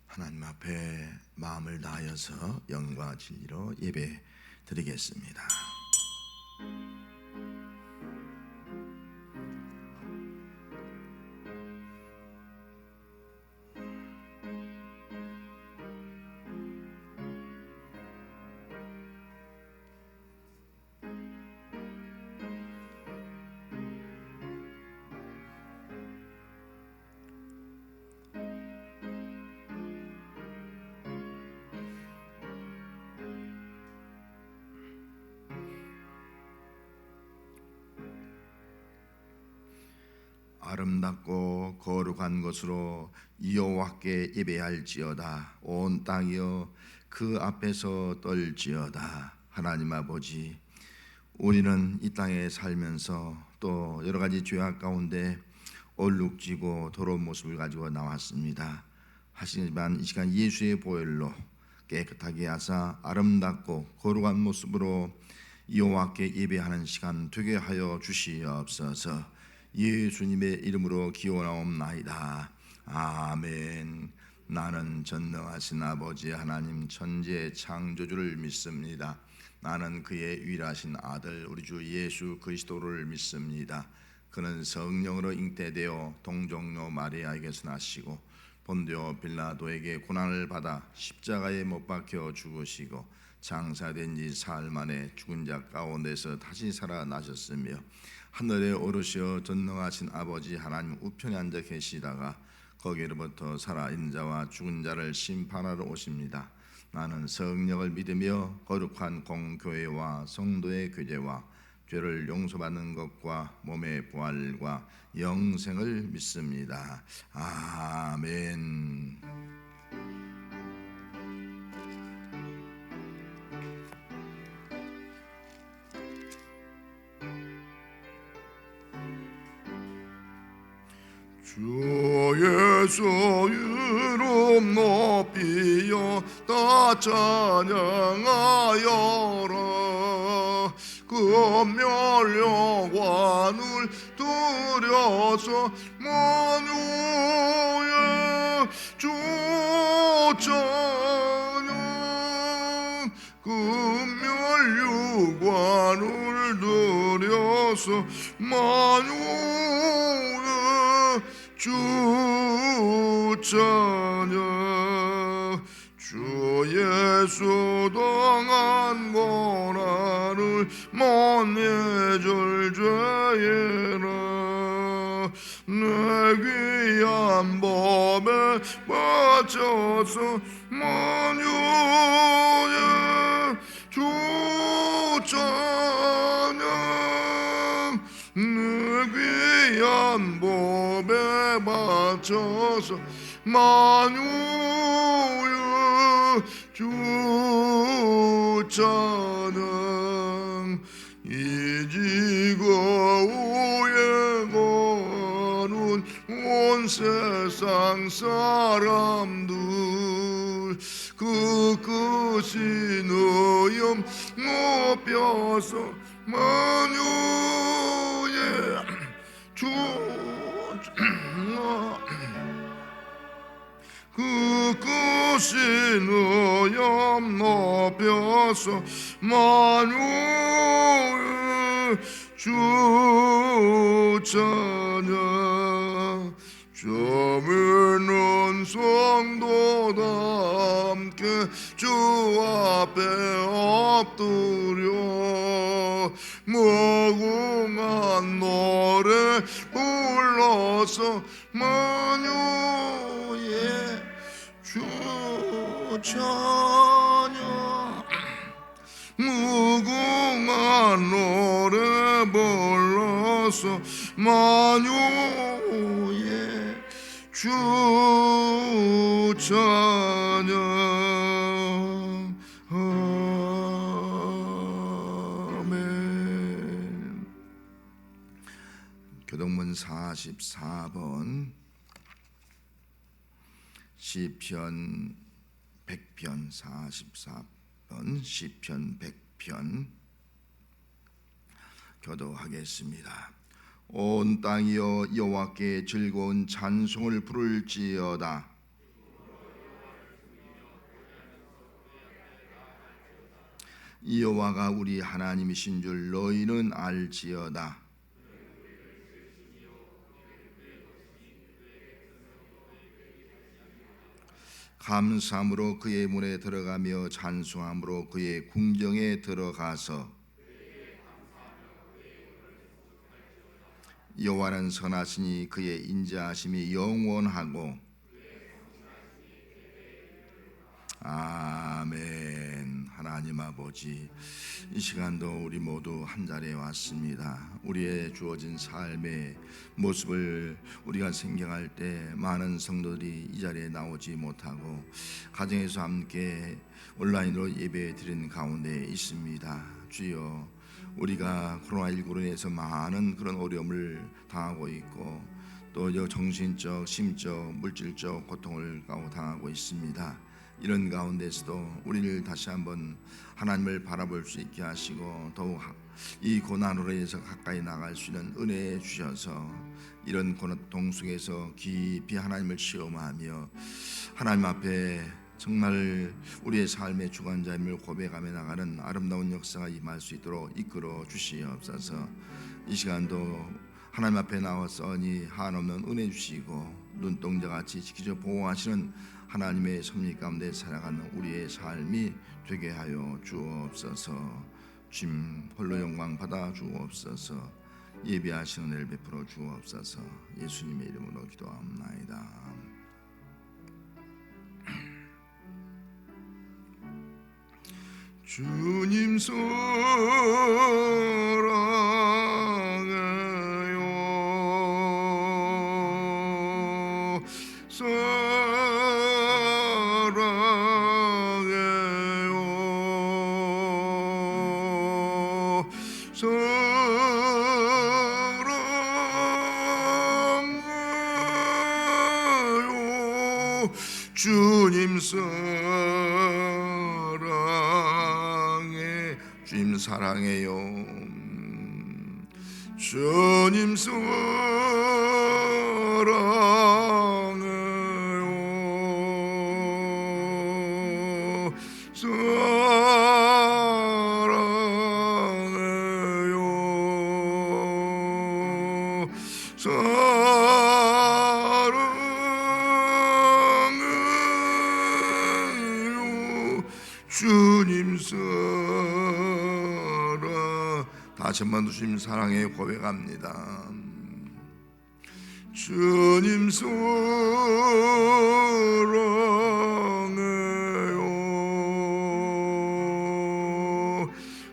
하나님 앞에 마음을 다하여서 영과 진리로 예배 드리겠습니다. 아름답고 거룩한 것으로 여호와께 예배할지어다. 온 땅이여 그 앞에서 떨지어다. 하나님 아버지, 우리는 이 땅에 살면서 또 여러 가지 죄악 가운데 얼룩지고 더러운 모습을 가지고 나왔습니다. 하지만 이 시간 예수의 보혈로 깨끗하게 하사 아름답고 거룩한 모습으로 여호와께 예배하는 시간 되게 하여 주시옵소서. 예수님의 이름으로 기원하옵나이다. 아멘. 나는 전능하신 아버지 하나님 천지의 창조주를 믿습니다. 나는 그의 유일하신 아들 우리 주 예수 그리스도를 믿습니다. 그는 성령으로 잉태되어 동정녀 마리아에게서 나시고 본디오 빌라도에게 고난을 받아 십자가에 못 박혀 죽으시고 장사된 지 사흘 만에 죽은 자 가운데서 다시 살아나셨으며 하늘에 오르시어 전능하신 아버지 하나님 우편에 앉아 계시다가 거기로부터 살아있는 자와 죽은 자를 심판하러 오십니다. 나는 성령을 믿으며 거룩한 공교회와 성도의 교제와 죄를 용서받는 것과 몸의 부활과 영생을 믿습니다. 아멘. 주 예수 이름 높이여 다 찬양하여라. 금멸령관을 들여서 만유의 주 찬양. 금멸유관을 들여서 만유의 주 찬양. 주 예수 당한 고난을 못 잊을 죄에라. 내 귀한 법에 바쳐서 만유의 주 찬양. 내 귀한 법에 바쳐서 만유의 주 찬양. 이 지구에 거하는 온 세상 사람들 그 크신 의염 높여서 만유의 주 그 크신 의염 높여서 만유의 주 찬양. 저미는 성도다 함께 주 앞에 엎드려 무궁한 노래 불러서 만유의 주 찬양. 무궁한 노래 불러서 만유의 주 찬양. 아멘. 교동문 44번 시편 100편 44번 시편 100편 교도하겠습니다. 온 땅이여 여호와께 즐거운 찬송을 부를지어다. 여호와가 우리 하나님이신 줄 너희는 알지어다. 감사함으로 그의 문에 들어가며 찬송함으로 그의 궁정에 들어가서 여호와는 선하시니 그의 인자하심이 영원하고. 아멘. 하나님 아버지, 이 시간도 우리 모두 한 자리에 왔습니다. 우리의 주어진 삶의 모습을 우리가 생각할 때 많은 성도들이 이 자리에 나오지 못하고 가정에서 함께 온라인으로 예배 드리는 가운데 있습니다. 주여, 우리가 코로나19로 인해서 많은 그런 어려움을 당하고 있고 또 정신적, 심적, 물질적 고통을 당하고 있습니다. 이런 가운데서도 우리를 다시 한번 하나님을 바라볼 수 있게 하시고 더욱 이 고난으로 인해서 가까이 나갈 수 있는 은혜 주셔서 이런 고통 속에서 깊이 하나님을 시험하며 하나님 앞에 정말 우리의 삶의 주관자임을 고백하며 나가는 아름다운 역사가 임할 수 있도록 이끌어 주시옵소서. 이 시간도 하나님 앞에 나와서니 한없는 은혜 주시고 눈동자같이 지키셔 보호하시는 하나님의 섭리 가운데 살아가는 우리의 삶이 되게 하여 주옵소서. 주님 홀로 영광 받아 주옵소서. 예배하시는 은혜를 베풀어 주옵소서. 예수님의 이름으로 기도합나이다. 주님 사랑해요. 사랑해요. 주님 사랑해. 주님 사랑해요. 주님 사랑해요. 사랑해요. 사랑해요. 주님 사랑. 다시 한번 주님 사랑에 고백합니다. 주님 사랑해요.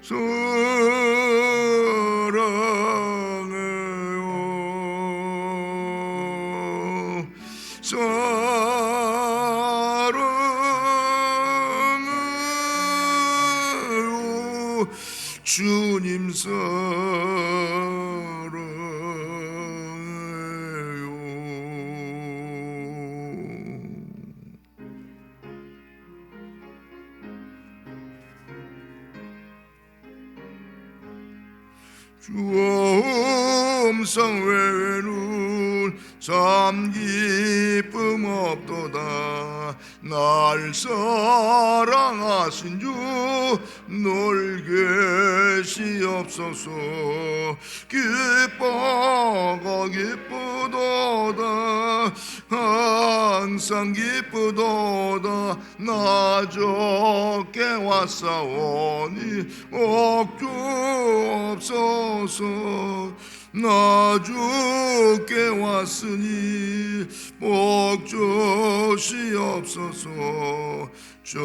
사랑해요. 사랑해요. 주님 주엄상 외에는 참 기쁨 없도다. 날 사랑하신 주 널 계시옵소서. 기뻐가 기쁘도다. 항상 기쁘도다. 나 적게 왔사오니 억주 없소서. 나 주께 왔으니 복주시옵소서. 저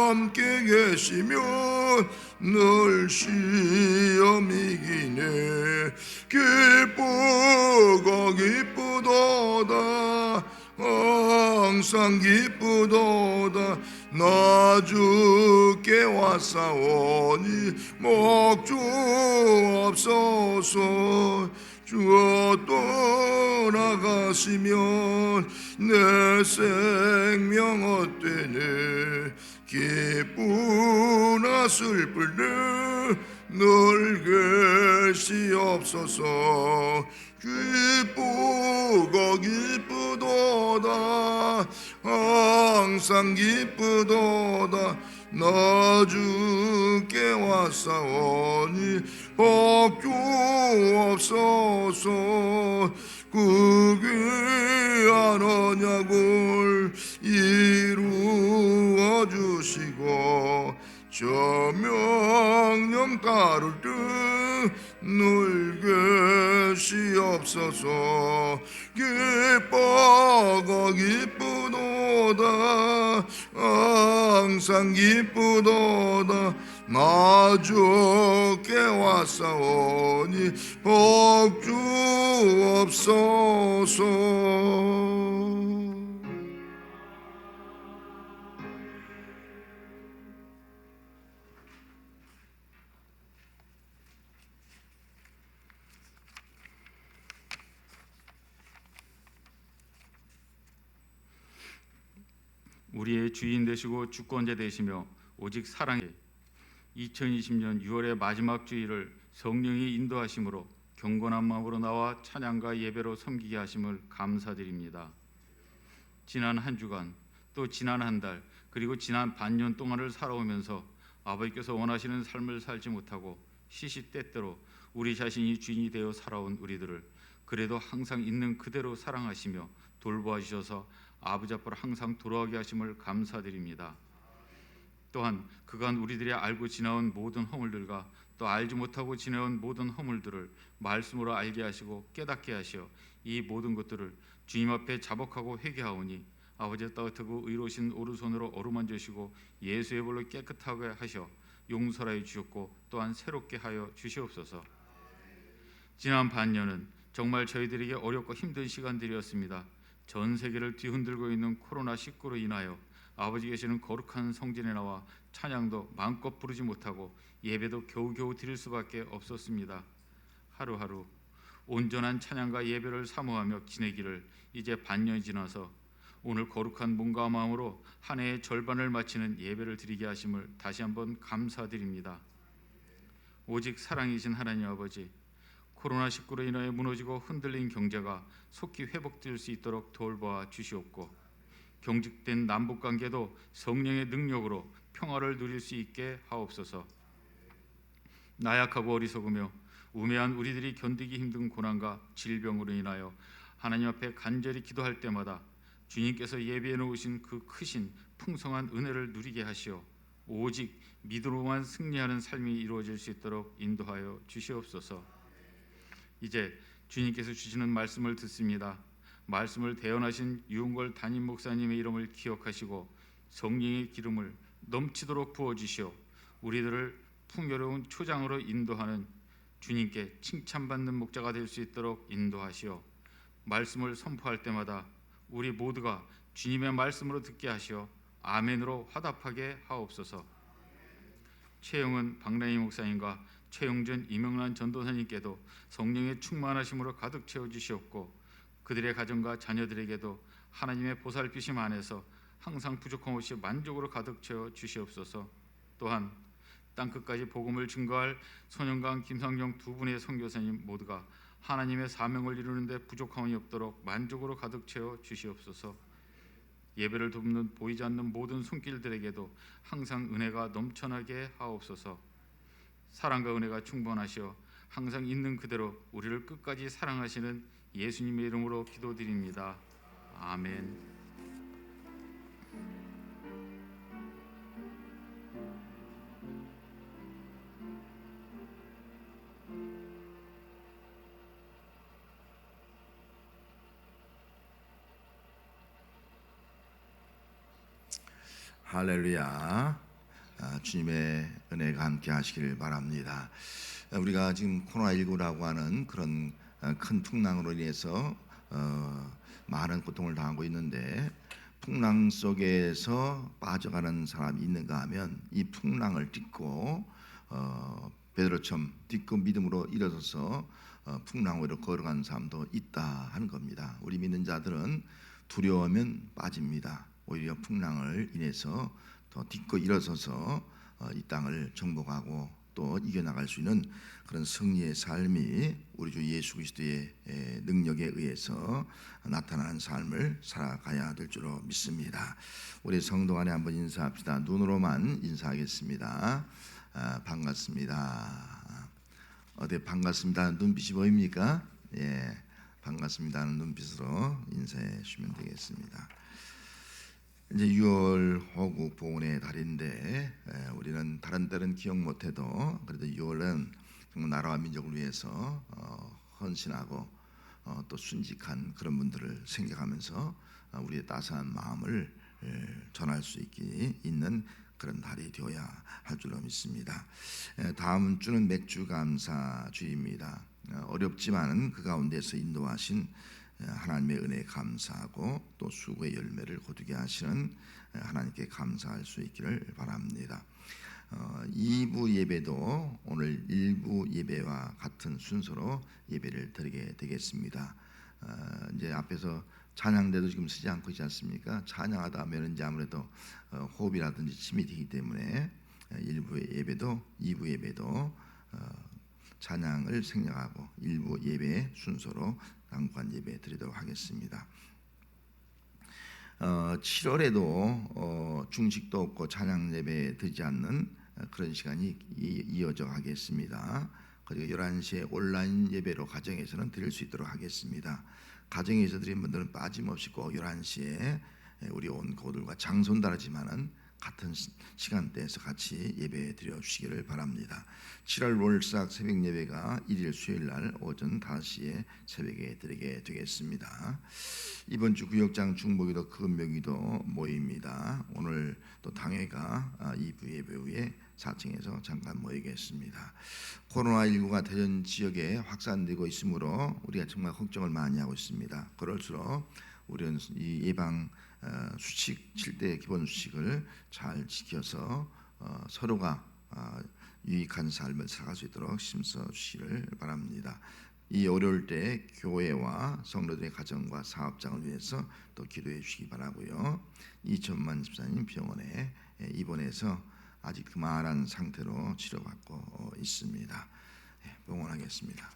함께 계시면 늘 시험 이기네. 기쁘고 기쁘도다. 항상 기쁘도다. 나 주께 왔사오니 목주 없소서. 주어 떠나가시면 내 생명 헛되네. 기쁘나 슬프네 늘 계시옵소서. 기쁘고 기쁘도다. 항상 기쁘도다. 나 주께 왔사오니 복주옵소서. 그 귀한 언약을 이루어 주시고 저 명령 따를 듯 늘 계시옵소서. 기뻐가 기쁘도다. 항상 기쁘도다. 나 주께 왔사오니 복주옵소서. 우리의 주인 되시고 주권자 되시며 오직 사랑해 2020년 6월의 마지막 주일을 성령이 인도하심으로 경건한 마음으로 나와 찬양과 예배로 섬기게 하심을 감사드립니다. 지난 한 주간 또 지난 한 달 그리고 지난 반년 동안을 살아오면서 아버지께서 원하시는 삶을 살지 못하고 시시때때로 우리 자신이 주인이 되어 살아온 우리들을 그래도 항상 있는 그대로 사랑하시며 돌보아 주셔서 아버지 앞으로 항상 돌아오게 하심을 감사드립니다. 또한 그간 우리들이 알고 지나온 모든 허물들과 또 알지 못하고 지내온 모든 허물들을 말씀으로 알게 하시고 깨닫게 하시어 이 모든 것들을 주님 앞에 자복하고 회개하오니 아버지의 따뜻하고 의로우신 오른손으로 어루만지시고 예수의 볼로 깨끗하게 하셔 용서하여 주셨고 또한 새롭게 하여 주시옵소서. 지난 반년은 정말 저희들에게 어렵고 힘든 시간들이었습니다. 전 세계를 뒤흔들고 있는 코로나19로 인하여 아버지 계시는 거룩한 성전에 나와 찬양도 마음껏 부르지 못하고 예배도 겨우겨우 드릴 수밖에 없었습니다. 하루하루 온전한 찬양과 예배를 사모하며 지내기를 이제 반년이 지나서 오늘 거룩한 몸과 마음으로 한 해의 절반을 마치는 예배를 드리게 하심을 다시 한번 감사드립니다. 오직 사랑이신 하나님 아버지, 코로나19로 인하여 무너지고 흔들린 경제가 속히 회복될 수 있도록 돌보아 주시옵고 경직된 남북관계도 성령의 능력으로 평화를 누릴 수 있게 하옵소서. 나약하고 어리석으며 우매한 우리들이 견디기 힘든 고난과 질병으로 인하여 하나님 앞에 간절히 기도할 때마다 주님께서 예비해 놓으신 그 크신 풍성한 은혜를 누리게 하시어 오직 믿음으로만 승리하는 삶이 이루어질 수 있도록 인도하여 주시옵소서. 이제 주님께서 주시는 말씀을 듣습니다. 말씀을 대언하신 유은걸 담임 목사님의 이름을 기억하시고 성령의 기름을 넘치도록 부어주시어 우리들을 풍요로운 초장으로 인도하는 주님께 칭찬받는 목자가 될 수 있도록 인도하시어 말씀을 선포할 때마다 우리 모두가 주님의 말씀으로 듣게 하시어 아멘으로 화답하게 하옵소서. 최영은 박라희 목사님과 최용준 이명란 전도사님께도 성령의 충만하심으로 가득 채워주시옵고 그들의 가정과 자녀들에게도 하나님의 보살피심 안에서 항상 부족함 없이 만족으로 가득 채워 주시옵소서. 또한 땅끝까지 복음을 증거할 손영강 김상정 두 분의 선교사님 모두가 하나님의 사명을 이루는 데 부족함이 없도록 만족으로 가득 채워 주시옵소서. 예배를 돕는 보이지 않는 모든 손길들에게도 항상 은혜가 넘쳐나게 하옵소서. 사랑과 은혜가 충만하시어 항상 있는 그대로 우리를 끝까지 사랑하시는 예수님의 이름으로 기도드립니다. 아멘. 할렐루야. 주님의 은혜가 함께 하시기를 바랍니다. 우리가 지금 코로나19라고 하는 그런 큰 풍랑으로 인해서 많은 고통을 당하고 있는데 풍랑 속에서 빠져가는 사람이 있는가 하면 이 풍랑을 딛고 베드로처럼 딛고 믿음으로 일어서서 풍랑 위로 걸어간 사람도 있다 하는 겁니다. 우리 믿는 자들은 두려워하면 빠집니다. 오히려 풍랑을 인해서 더 딛고 일어서서 이 땅을 정복하고 또 이겨나갈 수 있는 그런 승리의 삶이 우리 주 예수 그리스도의 능력에 의해서 나타나는 삶을 살아가야 될 줄로 믿습니다. 우리 성도 안에 한번 인사합시다. 눈으로만 인사하겠습니다. 반갑습니다. 어디 반갑습니다. 눈빛이 보입니까? 예, 반갑습니다 하는 눈빛으로 인사해 주시면 되겠습니다. 이제 6월 호국 봉헌의 달인데 우리는 다른 때는 기억 못해도 그래도 6월은 정말 나라와 민족을 위해서 헌신하고 또 순직한 그런 분들을 생각하면서 우리의 따스한 마음을 전할 수 있는 그런 달이 되어야 할 줄로 믿습니다. 다음 주는 맥주 감사 주입니다. 어렵지만 그 가운데서 인도하신 하나님의 은혜에 감사하고 또 수고의 열매를 거두게 하시는 하나님께 감사할 수 있기를 바랍니다. 2부 예배도 오늘 1부 예배와 같은 순서로 예배를 드리게 되겠습니다. 이제 앞에서 찬양대도 지금 쓰지 않고 있지 않습니까? 찬양하다 하면 이제 아무래도 호흡이라든지 침이 되기 때문에 1부 예배도 2부 예배도 찬양을 생략하고 1부 예배 순서로 당관 예배 드리도록 하겠습니다. 7월에도 중식도 없고 찬양 예배 드리지 않는 그런 시간이 이어져 가겠습니다. 그리고 11시에 온라인 예배로 가정에서는 드릴 수 있도록 하겠습니다. 가정에서 드린 분들은 빠짐없이 꼭 11시에 우리 온 고들과 장소는 다르지만은 같은 시간대에서 같이 예배 드려 주시기를 바랍니다. 7월 월삭 새벽 예배가 1일 수요일 날 오전 5시에 새벽에 드리게 되겠습니다. 이번 주 구역장 중보기도 금명기도 모입니다. 오늘 또 당회가 2부 예배 후에 4층에서 잠깐 모이겠습니다. 코로나19가 대전 지역에 확산되고 있으므로 우리가 정말 걱정을 많이 하고 있습니다. 그럴수록 우리는 이 예방 수칙 7대 기본 수칙을 잘 지켜서 서로가 유익한 삶을 살아갈 수 있도록 힘써 주시기를 바랍니다. 이 어려울 때 교회와 성도들의 가정과 사업장을 위해서 또 기도해 주시기 바라고요. 이천만 집사님 병원에 입원해서 아직 그만한 상태로 치료받고 있습니다. 응원하겠습니다.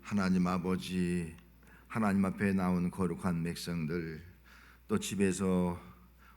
하나님 아버지, 하나님 앞에 나온 거룩한 백성들, 또 집에서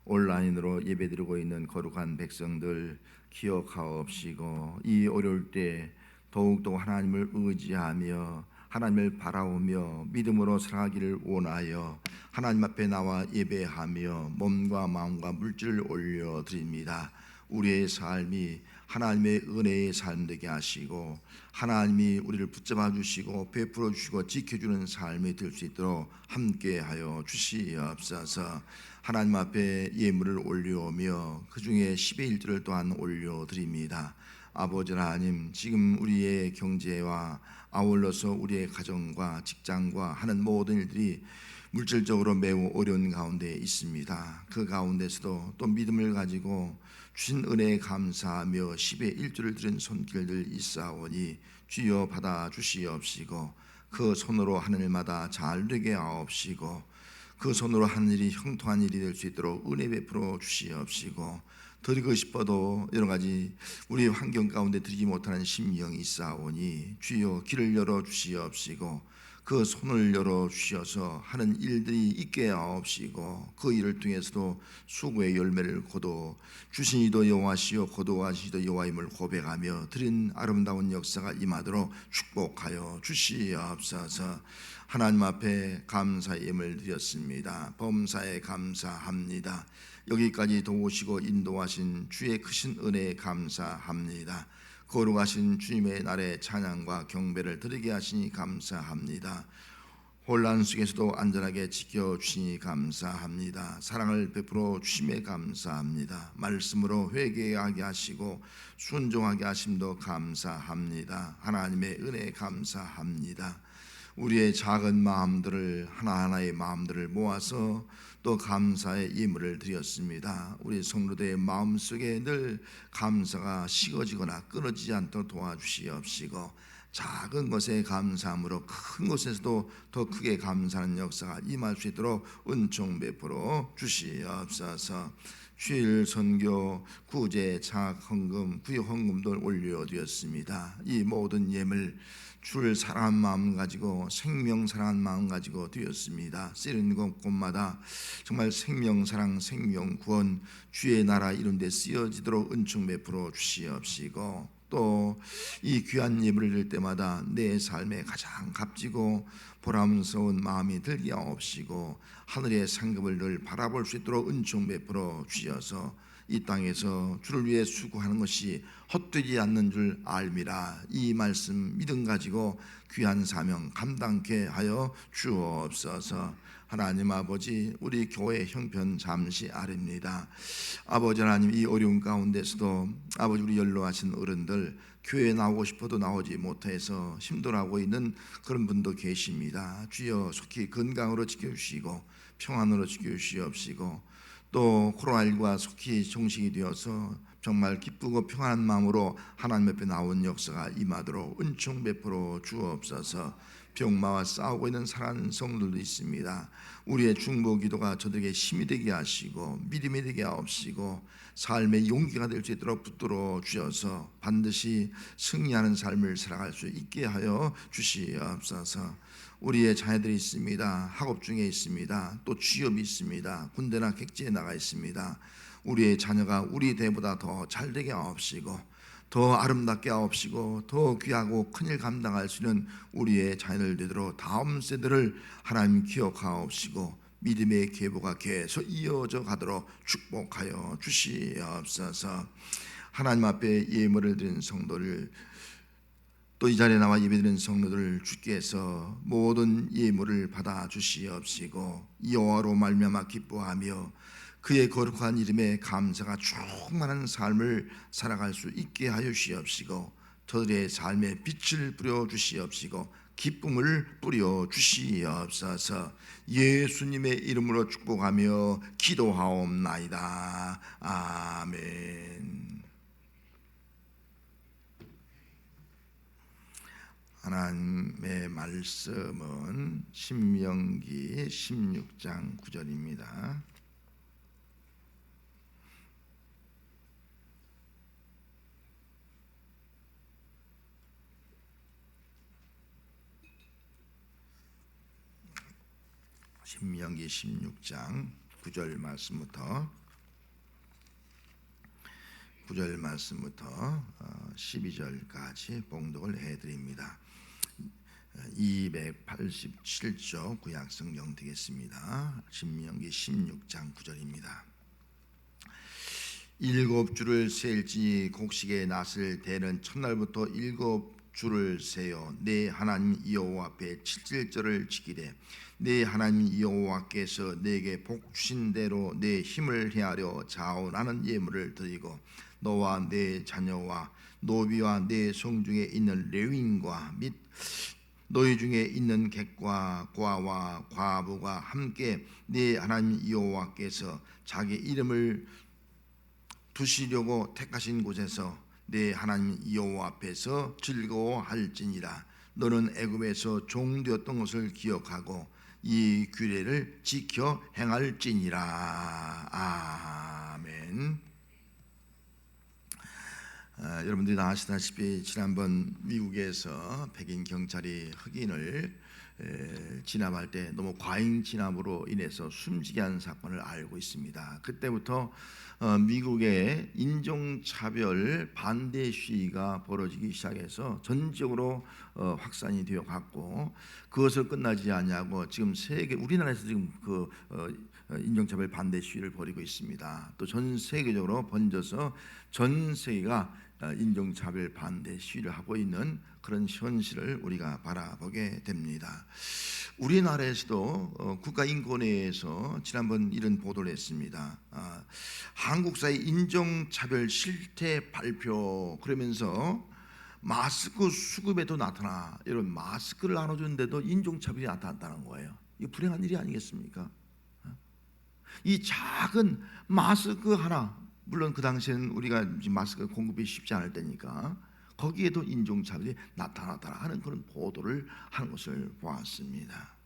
온라인으로 예배드리고 있는 거룩한 백성들 기억하옵시고 이 어려울 때 더욱더 하나님을 의지하며 하나님을 바라오며 믿음으로 살아가기를 원하여 하나님 앞에 나와 예배하며 몸과 마음과 물질을 올려드립니다. 우리의 삶이 하나님의 은혜의 삶 되게 하시고 하나님이 우리를 붙잡아 주시고 베풀어 주시고 지켜주는 삶이 될 수 있도록 함께하여 주시옵소서. 하나님 앞에 예물을 올려오며 그 중에 10의 1조를 또한 올려드립니다. 아버지 하나님, 지금 우리의 경제와 아울러서 우리의 가정과 직장과 하는 모든 일들이 물질적으로 매우 어려운 가운데 있습니다. 그 가운데서도 또 믿음을 가지고 주신 은혜에 감사하며 10의 1조를 드린 손길들 있사오니 주여 받아 주시옵시고 그 손으로 하늘마다 잘 되게 하옵시고 그 손으로 하는 일이 형통한 일이 될 수 있도록 은혜 베풀어 주시옵시고 드리고 싶어도 여러 가지 우리 환경 가운데 드리지 못하는 심령이 있사오니 주여 길을 열어 주시옵시고 그 손을 열어 주셔서 하는 일들이 있게 하옵시고 그 일을 통해서도 수고의 열매를 거둬 주신 이도 여호와시요 거두하시도 여호와임을 고백하며 드린 아름다운 역사가 임하도록 축복하여 주시옵소서. 하나님 앞에 감사의 예물 드렸습니다. 범사에 감사합니다. 여기까지 도우시고 인도하신 주의 크신 은혜에 감사합니다. 거룩하신 주님의 날에 찬양과 경배를 드리게 하시니 감사합니다. 혼란 속에서도 안전하게 지켜주시니 감사합니다. 사랑을 베풀어 주심에 감사합니다. 말씀으로 회개하게 하시고 순종하게 하심도 감사합니다. 하나님의 은혜 감사합니다. 우리의 작은 마음들을 하나하나의 마음들을 모아서 또 감사의 예물을 드렸습니다. 우리 성도들의 마음속에 늘 감사가 식어지거나 끊어지지 않도록 도와주시옵시고, 작은 것에 감사함으로 큰 것에서도 더 크게 감사하는 역사가 임할 수 있도록 은총 베풀어 주시옵소서. 주일 선교, 구제, 장학 헌금, 부역 헌금도 올려드렸습니다. 이 모든 예물 주를 사랑한 마음 가지고, 생명 사랑한 마음 가지고 드렸습니다. 쓰이는 곳곳마다 정말 생명 사랑, 생명 구원, 주의 나라 이룬 데 쓰여지도록 은총 베풀어 주시옵시고, 또 이 귀한 예물을 드릴 때마다 내 삶에 가장 값지고 보람스러운 마음이 들게 하옵시고, 하늘의 상급을 늘 바라볼 수 있도록 은총 베풀어 주셔서 이 땅에서 주를 위해 수고하는 것이 헛되지 않는 줄 알미라. 이 말씀 믿음 가지고 귀한 사명 감당케 하여 주옵소서. 하나님 아버지, 우리 교회 형편 잠시 아뢰입니다. 아버지 하나님, 이 어려운 가운데서도 아버지 우리 연로하신 어른들 교회에 나오고 싶어도 나오지 못해서 힘들어하고 있는 그런 분도 계십니다. 주여 속히 건강으로 지켜주시고 평안으로 지켜주시옵시고, 또 코로나19가 속히 종식이 되어서 정말 기쁘고 평안한 마음으로 하나님 앞에 나온 역사가 임하도록 은총 베풀어 주옵소서. 병마와 싸우고 있는 사랑하는 성도들도 있습니다. 우리의 중보 기도가 저들에게 힘이 되게 하시고 믿음이 되게 하옵시고, 삶의 용기가 될 수 있도록 붙들어 주셔서 반드시 승리하는 삶을 살아갈 수 있게 하여 주시옵소서. 우리의 자녀들이 있습니다. 학업 중에 있습니다. 또 취업이 있습니다. 군대나 객지에 나가 있습니다. 우리의 자녀가 우리 대보다 더 잘되게 하옵시고, 더 아름답게 하옵시고, 더 귀하고 큰일 감당할 수 있는 우리의 자녀들 되도록 다음 세대를 하나님 기억하옵시고, 믿음의 계보가 계속 이어져 가도록 축복하여 주시옵소서. 하나님 앞에 예물을 드린 성도를, 또 이 자리에 나와 예배드리는 성도들 주께서 모든 예물을 받아 주시옵시고, 여호와로 말미암아 기뻐하며 그의 거룩한 이름에 감사가 충만한 삶을 살아갈 수 있게 하여 주시옵시고, 저들의 삶에 빛을 뿌려 주시옵시고 기쁨을 뿌려 주시옵소서. 예수님의 이름으로 축복하며 기도하옵나이다. 아멘. 하나님의 말씀은 신명기 16장 9절입니다. 신명기 16장 9절 말씀부터 12절까지 봉독을 해드립니다. 287조 구약성경 되겠습니다. 신명기 16장 9절입니다. 일곱 주를 셀지 곡식의 낫을 대는 첫날부터 일곱 주를 세어 내 하나님 여호와 앞에 칠칠절을 지키되, 내 하나님 여호와께서 내게 복 주신 대로 내 힘을 헤아려 자원하는 예물을 드리고, 너와 내 자녀와 노비와 내 성중에 있는 레위인과 및 너희 중에 있는 객과 과와 과부가 함께 내 하나님 여호와께서 자기 이름을 두시려고 택하신 곳에서 내 하나님 여호와 앞에서 즐거워할지니라. 너는 애굽에서 종되었던 것을 기억하고 이 규례를 지켜 행할지니라. 아멘. 여러분들이 다 아시다시피 지난번 미국에서 백인 경찰이 흑인을 진압할 때 너무 과잉 진압으로 인해서 숨지게 한 사건을 알고 있습니다. 그때부터 미국의 인종차별 반대 시위가 벌어지기 시작해서 전적으로 확산이 되어 갔고, 그것을 끝나지 않냐고 지금 세계, 우리나라에서 지금 그 인종차별 반대 시위를 벌이고 있습니다. 또 전 세계적으로 번져서 전 세계가 인종차별 반대 시위를 하고 있는 그런 현실을 우리가 바라보게 됩니다. 우리나라에서도 국가인권위에서 지난번 이런 보도를 했습니다. 한국사의 인종차별 실태 발표, 그러면서 마스크 수급에도 나타나, 이런 마스크를 나눠주는데도 인종차별이 나타났다는 거예요. 이거 불행한 일이 아니겠습니까? 이 작은 마스크 하나, 물론 그 당시에는 우리가 마스크 공급이 쉽지 않을 때니까 거기에도 인종차별이 나타났다 하는 그런 보도를 하는 것을 보았습니다.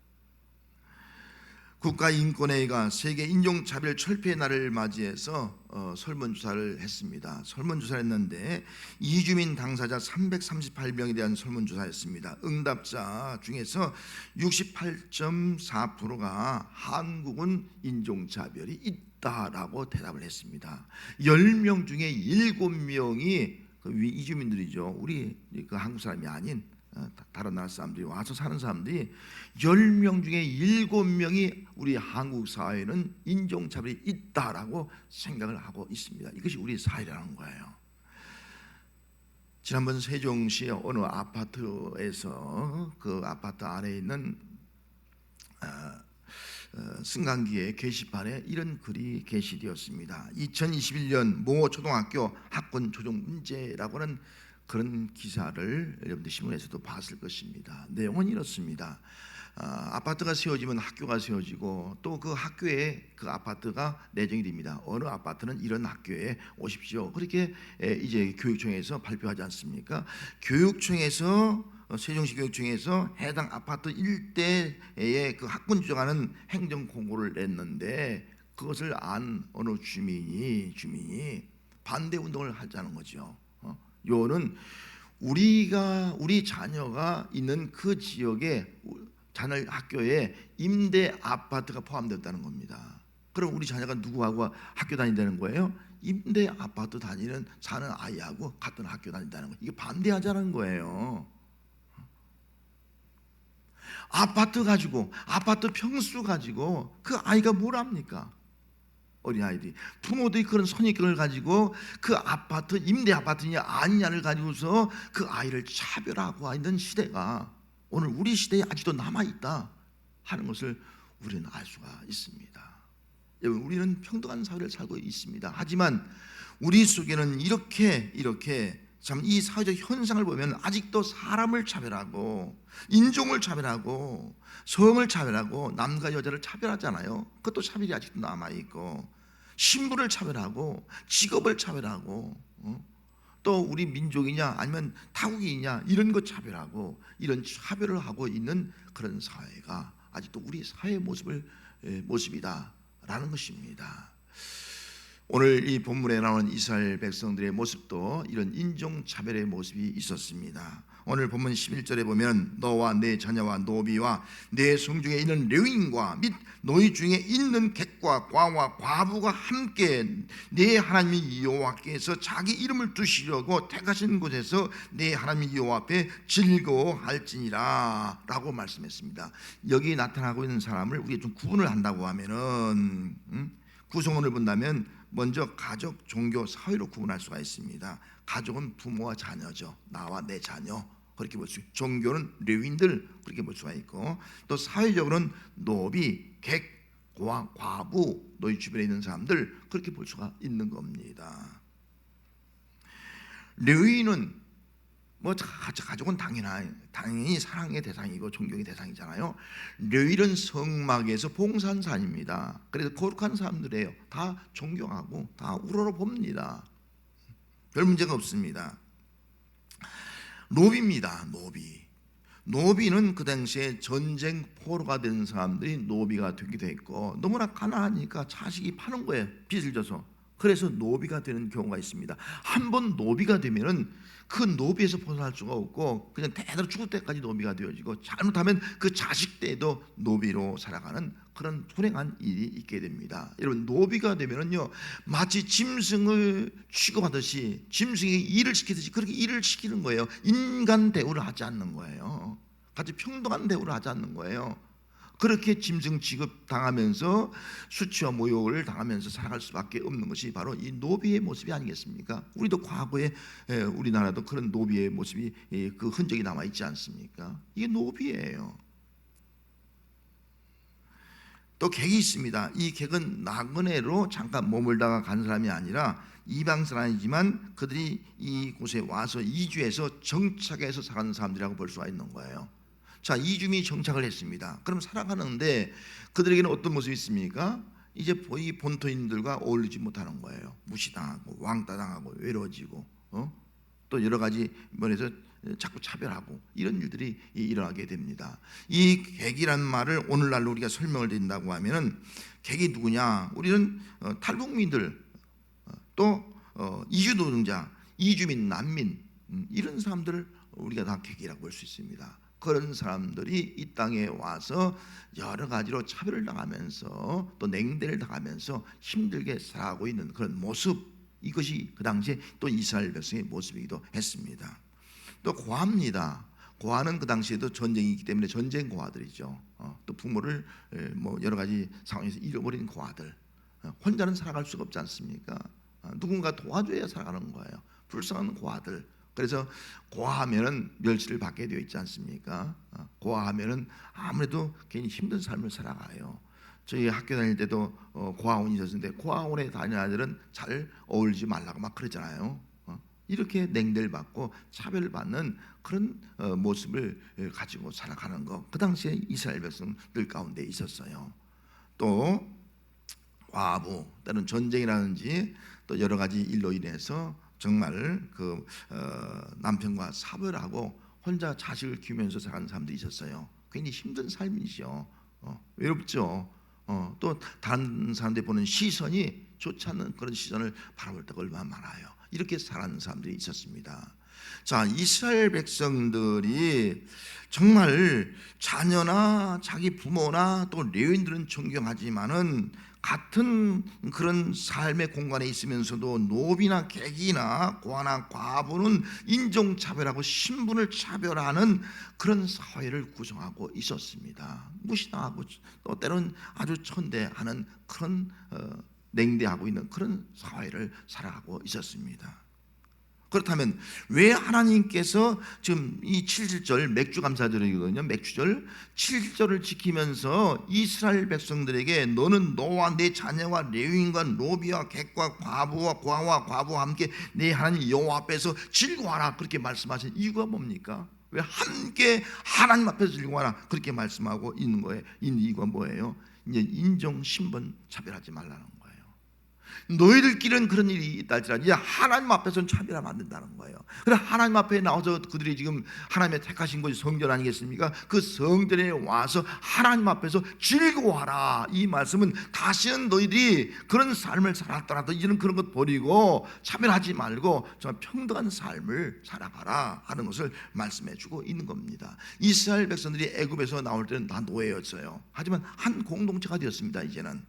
국가인권회의가 세계 인종차별 철폐의 날을 맞이해서 설문조사를 했습니다. 설문조사를 했는데 이주민 당사자 338명에 대한 설문조사였습니다. 응답자 중에서 68.4%가 한국은 인종차별이 있다라고 대답을 했습니다. 10명 중에 7명이 이주민들이죠. 우리 그 한국 사람이 아닌 다른 나라 사람들이 와서 사는 사람들이 10명 중에 7명이 우리 한국 사회는 인종차별이 있다라고 생각을 하고 있습니다. 이것이 우리 사회라는 거예요. 지난번 세종시 어느 아파트에서 그 아파트 안에 있는 승강기의 게시판에 이런 글이 게시되었습니다. 2021년 모 초등학교 학군 조정 문제라고 하는 그런 기사를 여러분들 신문에서도 봤을 것입니다. 내용은 이렇습니다. 아파트가 세워지면 학교가 세워지고 또 그 학교에 그 아파트가 내정이 됩니다. 어느 아파트는 이런 학교에 오십시오. 그렇게 이제 교육청에서 발표하지 않습니까? 교육청에서 세종시 교육청에서 해당 아파트 일대에 그 학군 조정하는 행정 공고를 냈는데 그것을 안 어느 주민이 반대 운동을 하자는 거죠. 요는 우리 자녀가 있는 그 지역에 자녀 학교에 임대 아파트가 포함되었다는 겁니다. 그럼 우리 자녀가 누구하고 학교 다닌다는 거예요? 임대 아파트 사는 아이하고 같은 학교 다닌다는 거예요. 이게 반대하자는 거예요. 아파트 가지고, 아파트 평수 가지고 그 아이가 뭘 합니까? 어린아이들이, 부모들이 그런 선입견을 가지고 그 아파트 임대 아파트냐 아니냐를 가지고서 그 아이를 차별하고 있는 시대가 오늘 우리 시대에 아직도 남아있다 하는 것을 우리는 알 수가 있습니다. 여러분, 우리는 평등한 사회를 살고 있습니다. 하지만 우리 속에는 이렇게 참 이 사회적 현상을 보면 아직도 사람을 차별하고 인종을 차별하고 성을 차별하고 남과 여자를 차별하잖아요. 그것도 차별이 아직도 남아있고, 신분을 차별하고 직업을 차별하고 또 우리 민족이냐 아니면 타국이냐 이런 것 차별하고, 이런 차별을 하고 있는 그런 사회가 아직도 우리 사회의 모습이다라는 것입니다. 오늘 이 본문에 나오는 이스라엘 백성들의 모습도 이런 인종차별의 모습이 있었습니다. 오늘 본문 11절에 보면 너와 내 자녀와 노비와 내 성중에 있는 레위인과 및 너희 중에 있는 객과 과와 과부가 함께 내 하나님 여호와께서 자기 이름을 두시려고 택하신 곳에서 내 하나님 여호와 앞에 즐거워할지니라 라고 말씀했습니다. 여기 나타나고 있는 사람을 우리가 좀 구분을 한다고 하면은 구성원을 본다면 먼저 가족, 종교, 사회로 구분할 수가 있습니다. 가족은 부모와 자녀죠. 나와 내 자녀, 그렇게 볼 수 있고, 종교는 레위인들, 그렇게 볼 수가 있고, 또 사회적으로는 노비, 객, 과부, 너희 주변에 있는 사람들, 그렇게 볼 수가 있는 겁니다. 레위인은 가족은 당연히 사랑의 대상이고 존경의 대상이잖아요. 레위인은 성막에서 봉사산입니다. 그래서 거룩한 사람들이에요. 다 존경하고 다 우러러봅니다. 별 문제가 없습니다. 노비입니다. 노비는 그 당시에 전쟁 포로가 된 사람들이 노비가 되기도 했고, 너무나 가난하니까 자식이 파는 거예요. 빚을 져서. 그래서 노비가 되는 경우가 있습니다. 한번 노비가 되면은 그 노비에서 벗어날 수가 없고 그냥 대대로 죽을 때까지 노비가 되어지고, 잘못하면 그 자식 때에도 노비로 살아가는 그런 불행한 일이 있게 됩니다. 여러분, 노비가 되면은요 마치 짐승을 취급하듯이, 짐승에게 일을 시키듯이 그렇게 일을 시키는 거예요. 인간 대우를 하지 않는 거예요. 같이 평등한 대우를 하지 않는 거예요. 그렇게 짐승 취급 당하면서 수치와 모욕을 당하면서 살아갈 수밖에 없는 것이 바로 이 노비의 모습이 아니겠습니까? 우리도 과거에 우리나라도 그런 노비의 모습이 그 흔적이 남아 있지 않습니까? 이게 노비예요. 또 객이 있습니다. 이 객은 나그네로 잠깐 머물다가 간 사람이 아니라 이방 사람이지만 그들이 이곳에 와서 이주해서 정착해서 사는 사람들이라고 볼 수가 있는 거예요. 자, 이주민이 정착을 했습니다. 그럼 살아가는데 그들에게는 어떤 모습이 있습니까? 이제 이 본토인들과 어울리지 못하는 거예요. 무시당하고 왕따당하고 외로워지고 또 여러 가지 면에서 자꾸 차별하고 이런 일들이 일어나게 됩니다. 이 객이라는 말을 오늘날로 우리가 설명을 드린다고 하면은 객이 누구냐? 우리는 탈북민들 또 이주노동자, 이주민, 난민 이런 사람들을 우리가 다 객이라고 볼 수 있습니다. 그런 사람들이 이 땅에 와서 여러 가지로 차별을 당하면서 또 냉대를 당하면서 힘들게 살아가고 있는 그런 모습, 이것이 그 당시에 또 이스라엘 백성의 모습이기도 했습니다. 또 고아입니다. 고아는 그 당시에도 전쟁이 있기 때문에 전쟁 고아들이죠. 또 부모를 뭐 여러 가지 상황에서 잃어버린 고아들, 혼자는 살아갈 수가 없지 않습니까? 누군가 도와줘야 살아가는 거예요. 불쌍한 고아들. 그래서 고아하면은 멸시를 받게 되어 있지 않습니까? 고아하면은 아무래도 괜히 힘든 삶을 살아가요. 저희 학교 다닐 때도 고아원이 있었는데 고아원에 다니는 아이들은 잘 어울리지 말라고 막 그러잖아요. 이렇게 냉대를 받고 차별을 받는 그런 모습을 가지고 살아가는 것, 그 당시에 이스라엘 백성들 가운데 있었어요. 또 과부, 때는 전쟁이라든지 또 여러 가지 일로 인해서 정말 그 남편과 사별하고 혼자 자식을 키우면서 살아가는 사람도 있었어요. 굉장히 힘든 삶이죠. 외롭죠. 또 다른 사람들이 보는 시선이 좋지 않는 그런 시선을 바라볼 때가 얼마나 많아요. 이렇게 살아가는 사람들이 있었습니다. 자, 이스라엘 백성들이 정말 자녀나 자기 부모나 또 레위인들은 존경하지만은 같은 그런 삶의 공간에 있으면서도 노비나 객이나 고아나 과부는 인종차별하고 신분을 차별하는 그런 사회를 구성하고 있었습니다. 무시당하고 또 때로는 아주 천대하는 그런 냉대하고 있는 그런 사회를 살아가고 있었습니다. 그렇다면 왜 하나님께서 지금 이 7절 맥주 감사절이거든요. 맥주절 7절을 지키면서 이스라엘 백성들에게 너는 너와 내 자녀와 레위인과 노비와 객과 과부와 고아와 과부와 함께 내 하나님 여호와 앞에서 즐거워하라 그렇게 말씀하신 이유가 뭡니까? 왜 함께 하나님 앞에서 즐거워하라 그렇게 말씀하고 있는 거예요? 이 이유가 뭐예요? 이제 인종 신분 차별하지 말라는 거예요. 너희들끼리는 그런 일이 있다 할지라도 이제 하나님 앞에서는 차별하면 안 된다는 거예요. 그래 하나님 앞에 나와서 그들이 지금 하나님의 택하신 것이 성전 아니겠습니까? 그 성전에 와서 하나님 앞에서 즐거워하라. 이 말씀은 다시는 너희들이 그런 삶을 살았더라도 이제는 그런 것 버리고 차별하지 말고 정말 평등한 삶을 살아가라 하는 것을 말씀해 주고 있는 겁니다. 이스라엘 백성들이 애굽에서 나올 때는 다 노예였어요. 하지만 한 공동체가 되었습니다. 이제는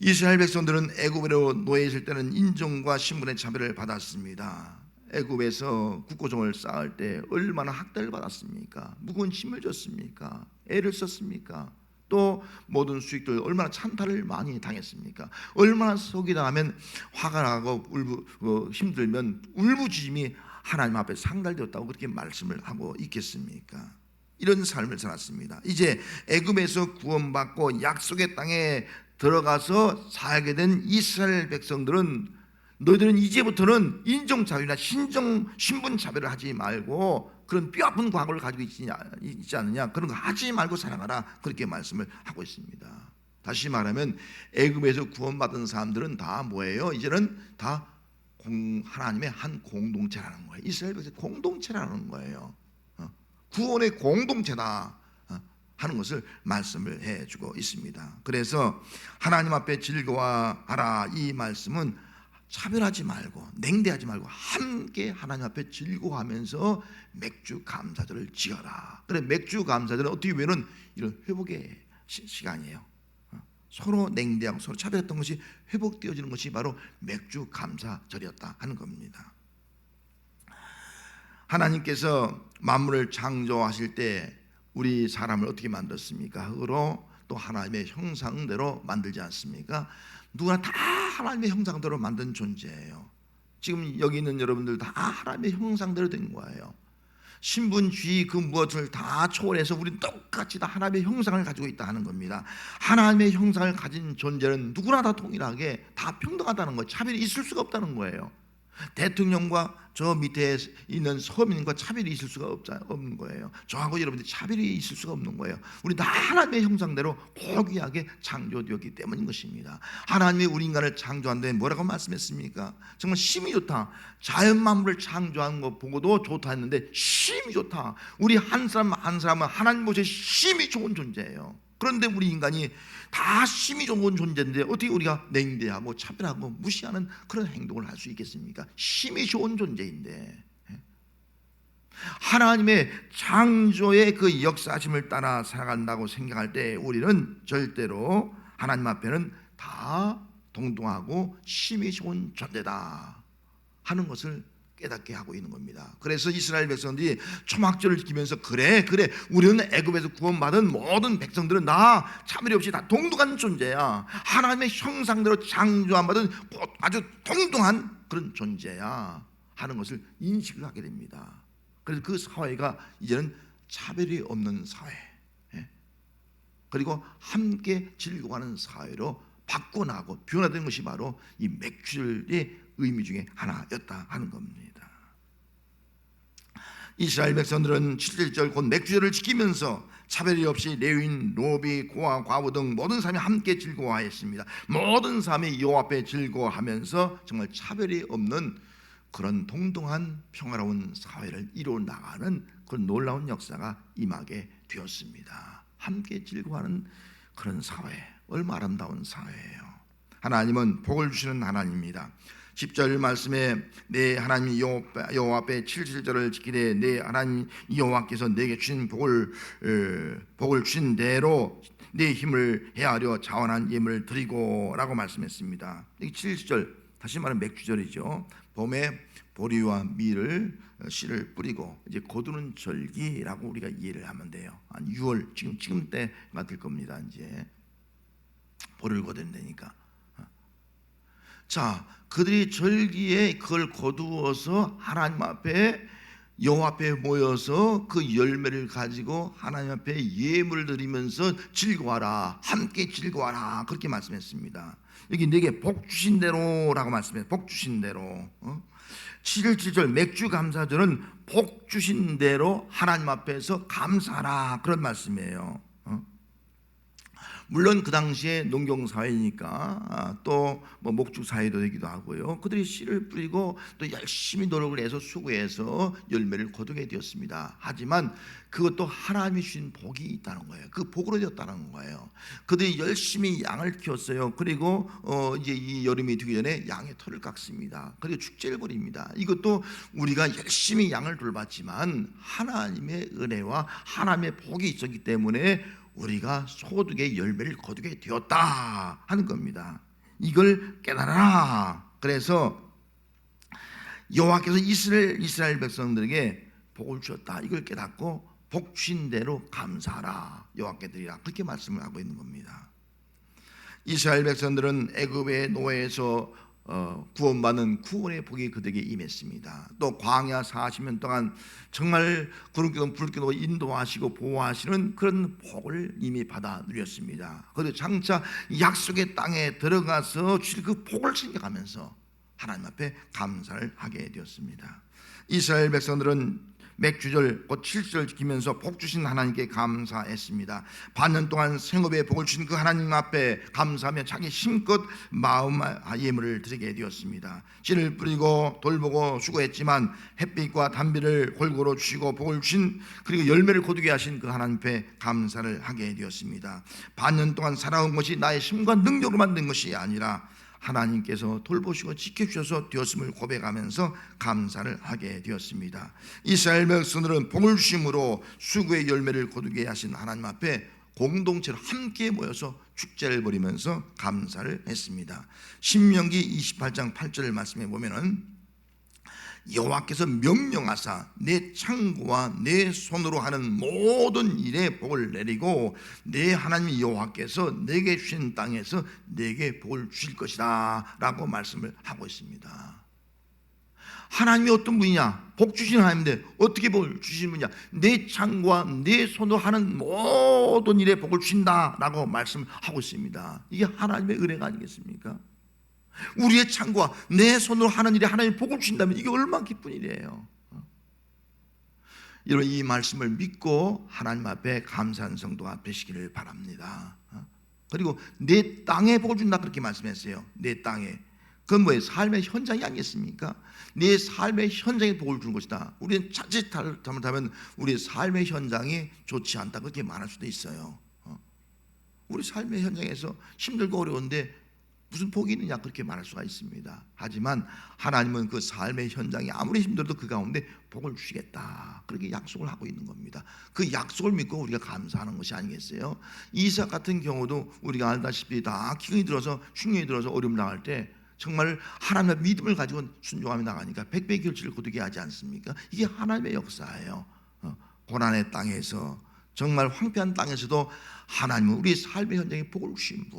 이스라엘 백성들은 애굽으로 노예 있을 때는 인종과 신분의 차별을 받았습니다. 애굽에서 국고종을 쌓을 때 얼마나 학대를 받았습니까? 무거운 짐을 졌습니까? 애를 썼습니까? 또 모든 수익들 얼마나 찬탈을 많이 당했습니까? 얼마나 속이 당하면 화가 나고 힘들면 울부짖음이 하나님 앞에 상달되었다고 그렇게 말씀을 하고 있겠습니까? 이런 삶을 살았습니다. 이제 애굽에서 구원받고 약속의 땅에 들어가서 살게 된 이스라엘 백성들은 너희들은 이제부터는 인종차별이나 신분차별을 하지 말고 그런 뼈아픈 과거를 가지고 있지 않느냐, 그런 거 하지 말고 살아가라 그렇게 말씀을 하고 있습니다. 다시 말하면 애굽에서 구원받은 사람들은 다 뭐예요? 이제는 다 하나님의 한 공동체라는 거예요. 이스라엘 백성의 공동체라는 거예요. 구원의 공동체다 하는 것을 말씀을 해주고 있습니다. 그래서 하나님 앞에 즐거워하라 이 말씀은 차별하지 말고 냉대하지 말고 함께 하나님 앞에 즐거워하면서 맥주 감사절을 지어라. 그래 맥주 감사절은 어떻게 보면 이런 회복의 시간이에요. 서로 냉대하고 서로 차별했던 것이 회복되어지는 것이 바로 맥주 감사절이었다 하는 겁니다. 하나님께서 만물을 창조하실 때 우리 사람을 어떻게 만들었습니까? 흙으로 또 하나님의 형상대로 만들지 않습니까? 누구나 다 하나님의 형상대로 만든 존재예요. 지금 여기 있는 여러분들 다 하나님의 형상대로 된 거예요. 신분주의 그 무엇을 다 초월해서 우리는 똑같이 다 하나님의 형상을 가지고 있다 하는 겁니다. 하나님의 형상을 가진 존재는 누구나 다 동일하게 다 평등하다는 거예요. 차별이 있을 수가 없다는 거예요. 대통령과 저 밑에 있는 서민과 차별이 있을 수가 없는 거예요. 저하고 여러분들이 차별이 있을 수가 없는 거예요. 우리 다 하나님의 형상대로 고귀하게 창조되었기 때문인 것입니다. 하나님이 우리 인간을 창조한 데 뭐라고 말씀했습니까? 정말 심히 좋다. 자연 만물을 창조한 거 보고도 좋다 했는데 심히 좋다. 우리 한 사람 한 사람은 하나님 보시기에 심히 좋은 존재예요. 그런데 우리 인간이 다 심히 좋은 존재인데 어떻게 우리가 냉대하고 차별하고 무시하는 그런 행동을 할 수 있겠습니까? 심히 좋은 존재인데 하나님의 창조의 그 역사심을 따라 살아간다고 생각할 때 우리는 절대로 하나님 앞에는 다 동등하고 심히 좋은 존재다 하는 것을 깨닫게 하고 있는 겁니다. 그래서 이스라엘 백성들이 초막절을 지키면서 그래 우리는 애굽에서 구원받은 모든 백성들은 다 차별이 없이 다 동등한 존재야. 하나님의 형상대로 창조받은 아주 동등한 그런 존재야 하는 것을 인식을 하게 됩니다. 그래서 그 사회가 이제는 차별이 없는 사회, 그리고 함께 즐거워하는 사회로 바꿔나가고 변화된 것이 바로 이 맥주절의 의미 중에 하나였다 하는 겁니다. 이스라엘 백성들은 7절 곧 맥주절을 지키면서 차별이 없이 레위인, 노비, 고아, 과부 등 모든 사람이 함께 즐거워하였습니다. 모든 사람이 여호와 앞에 즐거워하면서 정말 차별이 없는 그런 동등한 평화로운 사회를 이루어 나가는 그런 놀라운 역사가 임하게 되었습니다. 함께 즐거워하는 그런 사회, 얼마나 아름다운 사회예요. 하나님은 복을 주시는 하나님입니다. 10절 말씀에 내 하나님 여호와 앞에 7절을 지키되 내 하나님 여호와께서 내게 주신 복을 주신 대로 내 힘을 헤아려 자원한 예물을 드리고 라고 말씀했습니다. 여기 7절 다시 말하면 맥주절이죠. 봄에 보리와 밀을 씨를 뿌리고 이제 거두는 절기라고 우리가 이해를 하면 돼요. 한 6월 지금 때가 될 겁니다. 이제 보리를 거둔다니까. 자, 그들이 절기에 그걸 거두어서 하나님 앞에 여호와 앞에 모여서 그 열매를 가지고 하나님 앞에 예물을 드리면서 즐거워하라, 함께 즐거워하라 그렇게 말씀했습니다. 여기 내게 복 주신 대로라고 말씀해요. 복 주신 대로. 7절 맥주 감사절은 복 주신 대로 하나님 앞에서 감사하라 그런 말씀이에요. 물론 그 당시에 농경사회니까 또 뭐 목축사회도 되기도 하고요. 그들이 씨를 뿌리고 또 열심히 노력을 해서 수고해서 열매를 거두게 되었습니다. 하지만 그것도 하나님이 주신 복이 있다는 거예요. 그 복으로 되었다는 거예요. 그들이 열심히 양을 키웠어요. 그리고 이제 이 여름이 되기 전에 양의 털을 깎습니다. 그리고 축제를 벌입니다. 이것도 우리가 열심히 양을 돌봤지만 하나님의 은혜와 하나님의 복이 있었기 때문에 우리가 소득의 열매를 거두게 되었다 하는 겁니다. 이걸 깨달아라. 그래서 여호와께서 이스라엘 백성들에게 복을 주셨다. 이걸 깨닫고 복 주신 대로 감사하라. 여호와께 드리라. 그렇게 말씀을 하고 있는 겁니다. 이스라엘 백성들은 애굽의 노예에서 구원받는 구원의 복이 그들에게 임했습니다. 또 광야 40년 동안 정말 구름기둥 불기둥으로 인도하시고 보호하시는 그런 복을 이미 받아 누렸습니다. 그리고 장차 약속의 땅에 들어가서 주실 그 복을 생각하면서 하나님 앞에 감사를 하게 되었습니다. 이스라엘 백성들은 맥주절 곧 7절 지키면서 복 주신 하나님께 감사했습니다. 반년 동안 생업에 복을 주신 그 하나님 앞에 감사하며 자기 힘껏 마음 예물을 드리게 되었습니다. 씨를 뿌리고 돌보고 수고했지만 햇빛과 단비를 골고루 주시고 복을 주신 그리고 열매를 거두게 하신 그 하나님 앞에 감사를 하게 되었습니다. 반년 동안 살아온 것이 나의 힘과 능력으로 만든 것이 아니라 하나님께서 돌보시고 지켜주셔서 되었음을 고백하면서 감사를 하게 되었습니다. 이스라엘 백성들은 복을 주심으로 수고의 열매를 거두게 하신 하나님 앞에 공동체로 함께 모여서 축제를 벌이면서 감사를 했습니다. 신명기 28장 8절 말씀에 보면은 여호와께서 명령하사 내 창고와 내 손으로 하는 모든 일에 복을 내리고 내 하나님 여호와께서 내게 주신 땅에서 내게 복을 주실 것이다 라고 말씀을 하고 있습니다. 하나님이 어떤 분이냐? 복 주시는 하나님인데 어떻게 복을 주시는 분이냐? 내 창고와 내 손으로 하는 모든 일에 복을 주신다라고 말씀하고 있습니다. 이게 하나님의 은혜가 아니겠습니까? 우리의 창고와 내 손으로 하는 일에 하나님이 복을 주신다면 이게 얼마나 기쁜 일이에요. 여러분, 이 말씀을 믿고 하나님 앞에 감사하는 성도가 되시기를 바랍니다. 그리고 내 땅에 복을 준다 그렇게 말씀했어요. 내 땅에. 그건 뭐예요? 삶의 현장이 아니겠습니까? 내 삶의 현장에 복을 주는 것이다. 우리는 자칫 잘못하면 우리의 삶의 현장이 좋지 않다 그렇게 말할 수도 있어요. 우리 삶의 현장에서 힘들고 어려운데 무슨 복이 있느냐 그렇게 말할 수가 있습니다. 하지만 하나님은 그 삶의 현장이 아무리 힘들어도 그 가운데 복을 주시겠다 그렇게 약속을 하고 있는 겁니다. 그 약속을 믿고 우리가 감사하는 것이 아니겠어요? 이삭 같은 경우도 우리가 알다시피 다 기근이 들어서 흉년이 들어서 어려움 당할 때 정말 하나님의 믿음을 가지고 순종하며 나가니까 백배의 결실을 거두게 하지 않습니까? 이게 하나님의 역사예요. 고난의 땅에서 정말 황폐한 땅에서도 하나님은 우리 삶의 현장에 복을 주신 분,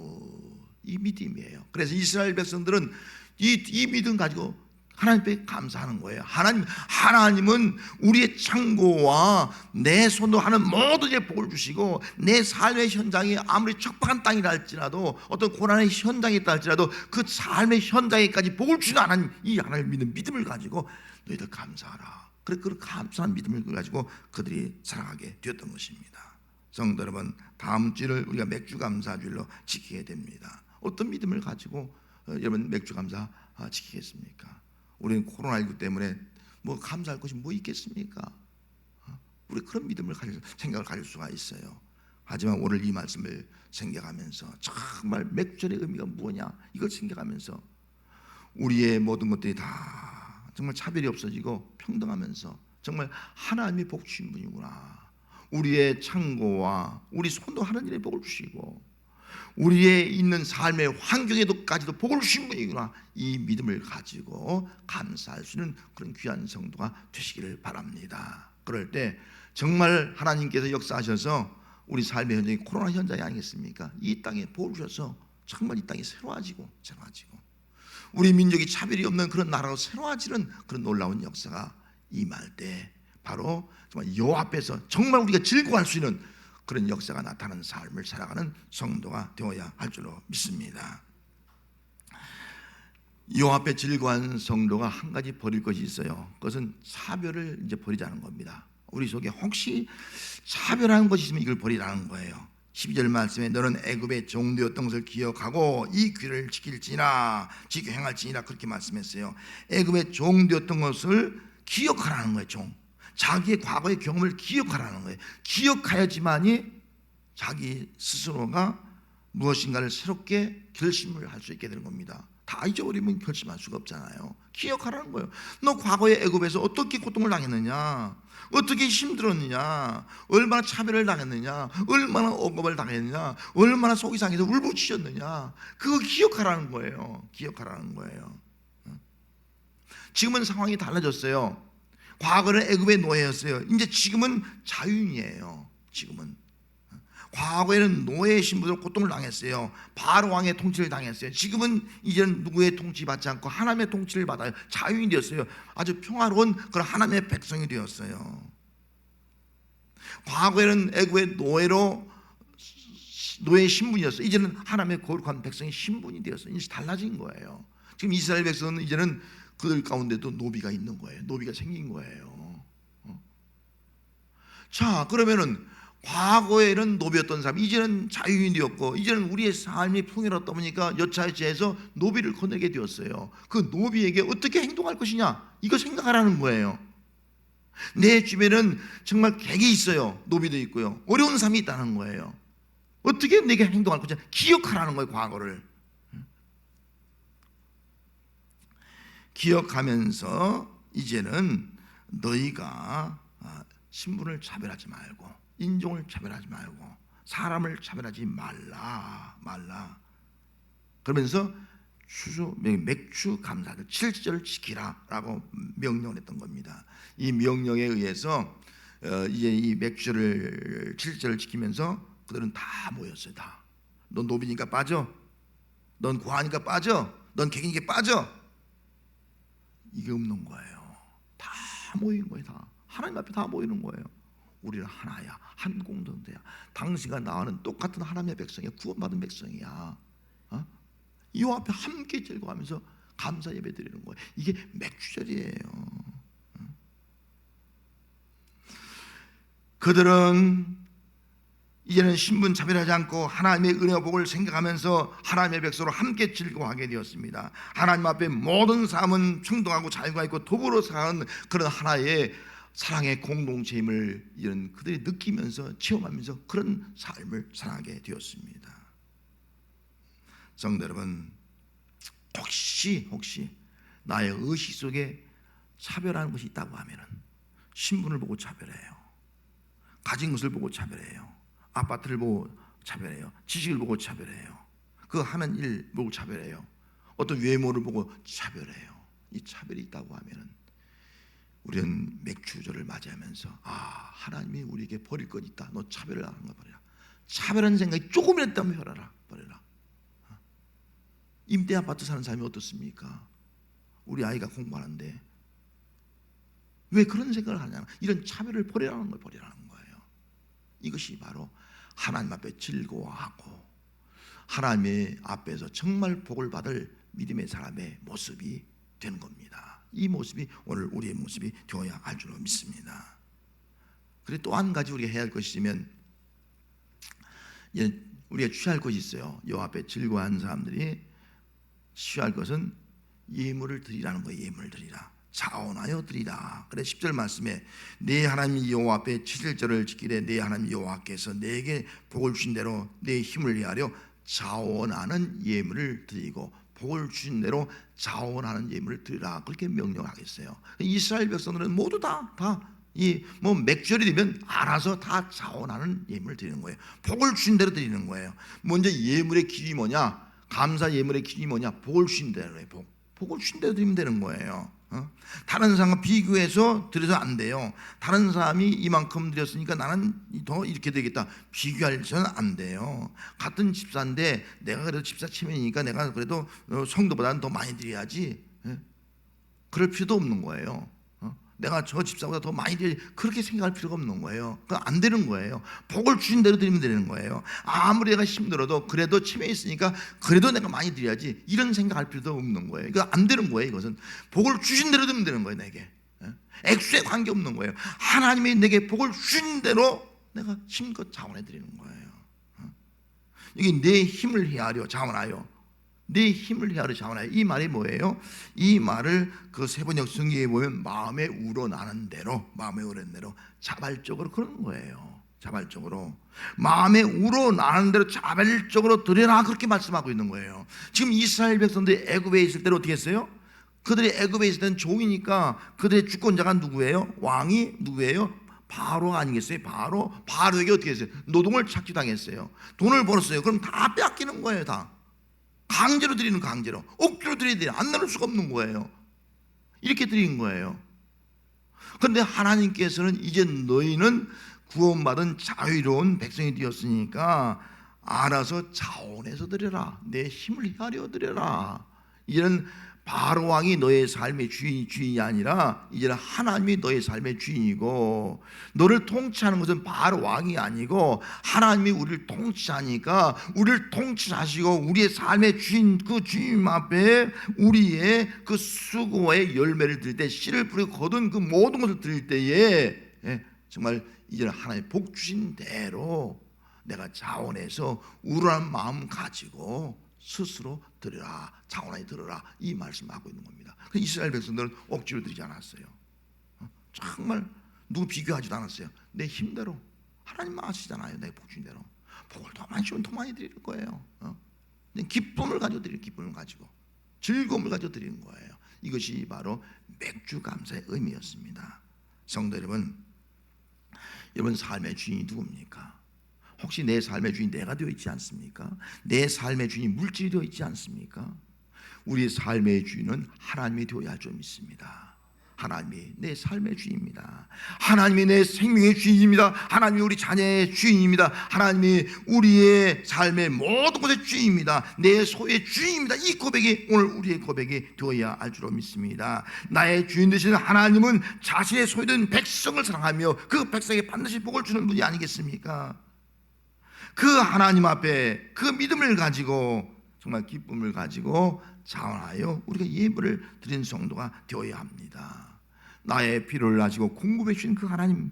이 믿음이에요. 그래서 이스라엘 백성들은 이 믿음 가지고 하나님께 감사하는 거예요. 하나님은 우리의 창고와 내 손으로 하는 모든 일에 복을 주시고 내 삶의 현장이 아무리 척박한 땅이라 할지라도 어떤 고난의 현장이 있다 할지라도 그 삶의 현장에까지 복을 주는 하나님, 이 하나님을 믿는 믿음을 가지고 너희들 감사하라. 그래, 그 감사한 믿음을 가지고 그들이 살아가게 되었던 것입니다. 성도 여러분, 다음 주를 우리가 맥주 감사주일로 지키게 됩니다. 어떤 믿음을 가지고 여러분 맥주 감사 지키겠습니까? 우리는 코로나19 때문에 뭐 감사할 것이 뭐 있겠습니까? 우리 그런 믿음을 가질 생각을 가질 수가 있어요. 하지만 오늘 이 말씀을 생각하면서 정말 맥주의 의미가 뭐냐 이걸 생각하면서 우리의 모든 것들이 다 정말 차별이 없어지고 평등하면서 정말 하나님이 복 주신 분이구나. 우리의 창고와 우리 손도 하는 일에 복을 주시고 우리의 있는 삶의 환경에도까지도 복을 주신 분이구나. 이 믿음을 가지고 감사할 수 있는 그런 귀한 성도가 되시기를 바랍니다. 그럴 때 정말 하나님께서 역사하셔서 우리 삶의 현장이 코로나 현장이 아니겠습니까? 이 땅에 복을 주셔서 정말 이 땅이 새로워지고 우리 민족이 차별이 없는 그런 나라로 새로워지는 그런 놀라운 역사가 임할 때 바로 정말 여호와 앞에서 정말 우리가 즐거워할 수 있는 그런 역사가 나타나는 삶을 살아가는 성도가 되어야 할 줄로 믿습니다. 여호와 앞에 즐거워하는 성도가 한 가지 버릴 것이 있어요. 그것은 차별을 이제 버리자는 겁니다. 우리 속에 혹시 차별하는 것이 있으면 이걸 버리라는 거예요. 12절 말씀에 너는 애굽의 종되었던 것을 기억하고 이 규례를 지킬지니라 지켜 행할지니라 그렇게 말씀했어요. 애굽의 종되었던 것을 기억하라는 거예요. 자기의 과거의 경험을 기억하라는 거예요. 기억해야지만이 자기 스스로가 무엇인가를 새롭게 결심을 할 수 있게 되는 겁니다. 다 잊어버리면 결심할 수가 없잖아요. 기억하라는 거예요. 너 과거의 애굽에서 어떻게 고통을 당했느냐, 어떻게 힘들었느냐, 얼마나 차별을 당했느냐, 얼마나 억압을 당했느냐, 얼마나 속이 상해서 울부짖었느냐, 그거 기억하라는 거예요. 기억하라는 거예요. 지금은 상황이 달라졌어요. 과거는 애굽의 노예였어요. 이제 지금은 자유인이에요. 지금은 과거에는 노예의 신분으로 고통을 당했어요. 바로 왕의 통치를 당했어요. 지금은 이제는 누구의 통치 받지 않고 하나님의 통치를 받아요. 자유인이 되었어요. 아주 평화로운 그런 하나님의 백성이 되었어요. 과거에는 애굽의 노예의 신분이었어요. 이제는 하나님의 거룩한 백성의 신분이 되었어요. 이제 달라진 거예요. 지금 이스라엘 백성은 이제는 그들 가운데도 노비가 있는 거예요. 노비가 생긴 거예요. 자, 그러면은 과거에는 노비였던 사람, 이제는 자유인이 되었고, 이제는 우리의 삶이 풍요롭다 보니까 여차저차해서 노비를 거느리게 되었어요. 그 노비에게 어떻게 행동할 것이냐, 이거 생각하라는 거예요. 내 주변에는 정말 객이 있어요. 노비도 있고요. 어려운 삶이 있다는 거예요. 어떻게 내게 행동할 것이냐, 기억하라는 거예요. 과거를 기억하면서 이제는 너희가 신분을 차별하지 말고 인종을 차별하지 말고 사람을 차별하지 말라. 그러면서 맥주 감사절 7절을 지키라라고 명령을 했던 겁니다. 이 명령에 의해서 이제 이 맥주를 7절을 지키면서 그들은 다 모였어요. 다. 넌 노비니까 빠져. 넌 고아니까 빠져. 넌 객이니까 빠져. 이게 없는 거예요. 다 모인 거예요. 다 하나님 앞에 다 모이는 거예요. 우리는 하나야, 한 공동체야. 당신과 나와는 똑같은 하나님의 백성이야. 구원받은 백성이야. 이 앞에 함께 즐거워하면서 감사 예배 드리는 거예요. 이게 맥주절이에요. 그들은 이제는 신분 차별하지 않고 하나님의 은혜와 복을 생각하면서 하나님의 백성으로 함께 즐거워하게 되었습니다. 하나님 앞에 모든 삶은 평등하고 자유가 있고 더불어 사는 그런 하나의 사랑의 공동체임을 이런 그들이 느끼면서 체험하면서 그런 삶을 살아가게 되었습니다. 성도 여러분, 혹시 나의 의식 속에 차별하는 것이 있다고 하면은 신분을 보고 차별해요. 가진 것을 보고 차별해요. 아파트를 보고 차별해요. 지식을 보고 차별해요. 그 하는 일 보고 차별해요. 어떤 외모를 보고 차별해요. 이 차별이 있다고 하면은 우리는 맥주절을 맞이하면서 하나님이 우리에게 버릴 것 있다. 너 차별을 하는 거 버려라. 차별하는 생각이 조금이라도 있다면 버려라. 임대 아파트 사는 사람이 어떻습니까? 우리 아이가 공부하는데 왜 그런 생각을 하냐? 이런 차별을 버리라는 거예요. 이것이 바로 하나님 앞에 즐거워하고 하나님의 앞에서 정말 복을 받을 믿음의 사람의 모습이 되는 겁니다. 이 모습이 오늘 우리의 모습이 되어야 할 줄로 믿습니다. 그리고 또 한 가지 우리가 해야 할 것이 있으면 우리가 취할 것이 있어요. 여호와 앞에 즐거워하는 사람들이 취할 것은 예물을 드리라는 거예요. 예물을 드리라. 자원하여 드리라. 그래 10절 말씀에 내 하나님 여호와 앞에 7절을 지키되 내 하나님 여호와께서 내게 복을 주신 대로 내 힘을 위하여 자원하는 예물을 드리고 복을 주신 대로 자원하는 예물을 드리라. 그렇게 명령하겠어요. 이스라엘 백성들은 모두 다 이 뭐 맥절이 되면 알아서 다 자원하는 예물을 드리는 거예요. 복을 주신 대로 드리는 거예요. 먼저 예물의 기준이 뭐냐? 감사 예물의 기준이 뭐냐? 복을 주신 대로예요. 복을 주신 대로 드리면 되는 거예요. 다른 사람과 비교해서 드려서 안 돼요. 다른 사람이 이만큼 드렸으니까 나는 더 이렇게 되겠다. 비교해서는 안 돼요. 같은 집사인데 내가 그래도 집사 체면이니까 내가 그래도 성도보다는 더 많이 드려야지. 그럴 필요도 없는 거예요. 내가 저 집사보다 더 많이 드려야지. 그렇게 생각할 필요가 없는 거예요. 그건 안 되는 거예요. 복을 주신 대로 드리면 되는 거예요. 아무리 내가 힘들어도 그래도 체면이 있으니까 그래도 내가 많이 드려야지. 이런 생각할 필요도 없는 거예요. 이거 안 되는 거예요. 이것은 복을 주신 대로 드리면 되는 거예요. 내게 액수에 관계없는 거예요. 하나님이 내게 복을 주신 대로 내가 힘껏 자원해 드리는 거예요. 이게 내 힘을 헤아려 자원하여 내 힘을 헤아려 자원하여. 이 말이 뭐예요? 이 말을 그 세번역 성경에 보면 마음에 우러나는 대로 자발적으로 그러는 거예요. 자발적으로 마음에 우러나는 대로 자발적으로 드려라. 그렇게 말씀하고 있는 거예요. 지금 이스라엘 백성들이 애굽에 있을 때는 어떻게 했어요? 그들이 애굽에 있을 때는 종이니까 그들의 주권자가 누구예요? 왕이 누구예요? 바로가 아니겠어요? 바로에게 어떻게 했어요? 노동을 착취당했어요. 돈을 벌었어요. 그럼 다 빼앗기는 거예요. 다 강제로 드리는, 강제로 억지로 드려야 돼요. 안 나눌 수가 없는 거예요. 이렇게 드리는 거예요. 그런데 하나님께서는 이제 너희는 구원받은 자유로운 백성이 되었으니까 알아서 자원해서 드려라. 내 힘을 헤아려 드려라. 이런 바로 왕이 너의 삶의 주인이 아니라 이제는 하나님이 너의 삶의 주인이고, 너를 통치하는 것은 바로 왕이 아니고 하나님이 우리를 통치하니까 우리를 통치하시고 우리의 삶의 주인, 그 주님 앞에 우리의 그 수고의 열매를 드릴 때, 씨를 뿌리고 거둔 그 모든 것을 드릴 때에 정말 이제는 하나님 복 주신 대로 내가 자원해서 우러난 마음 가지고 스스로 드려라, 자원하여 드려라, 이 말씀을 하고 있는 겁니다. 이스라엘 백성들은 억지로 드리지 않았어요. 정말 누구 비교하지도 않았어요. 내 힘대로. 하나님 아시잖아요. 내 복주신 대로 복을 더 많이 주면 더 많이 드릴 거예요. 기쁨을 가지고 드릴, 기쁨을 가지고 즐거움을 가지고 드리는 거예요. 이것이 바로 맥주 감사의 의미였습니다. 성도 여러분, 여러분 삶의 주인이 누굽니까? 혹시 내 삶의 주인이 내가 되어 있지 않습니까? 내 삶의 주인이 물질이 되어 있지 않습니까? 우리 삶의 주인은 하나님이 되어야 할 줄 믿습니다. 하나님이 내 삶의 주인입니다. 하나님이 내 생명의 주인입니다. 하나님이 우리 자녀의 주인입니다. 하나님이 우리의 삶의 모든 것의 주인입니다. 내 소유의 주인입니다. 이 고백이 오늘 우리의 고백이 되어야 할 줄로 믿습니다. 나의 주인 되시는 하나님은 자신의 소유된 백성을 사랑하며 그 백성에게 반드시 복을 주는 분이 아니겠습니까? 그 하나님 앞에 그 믿음을 가지고 정말 기쁨을 가지고 자원하여 우리가 예배를 드리는 성도가 되어야 합니다. 나의 필요를 가지고 공급해 주신 그 하나님,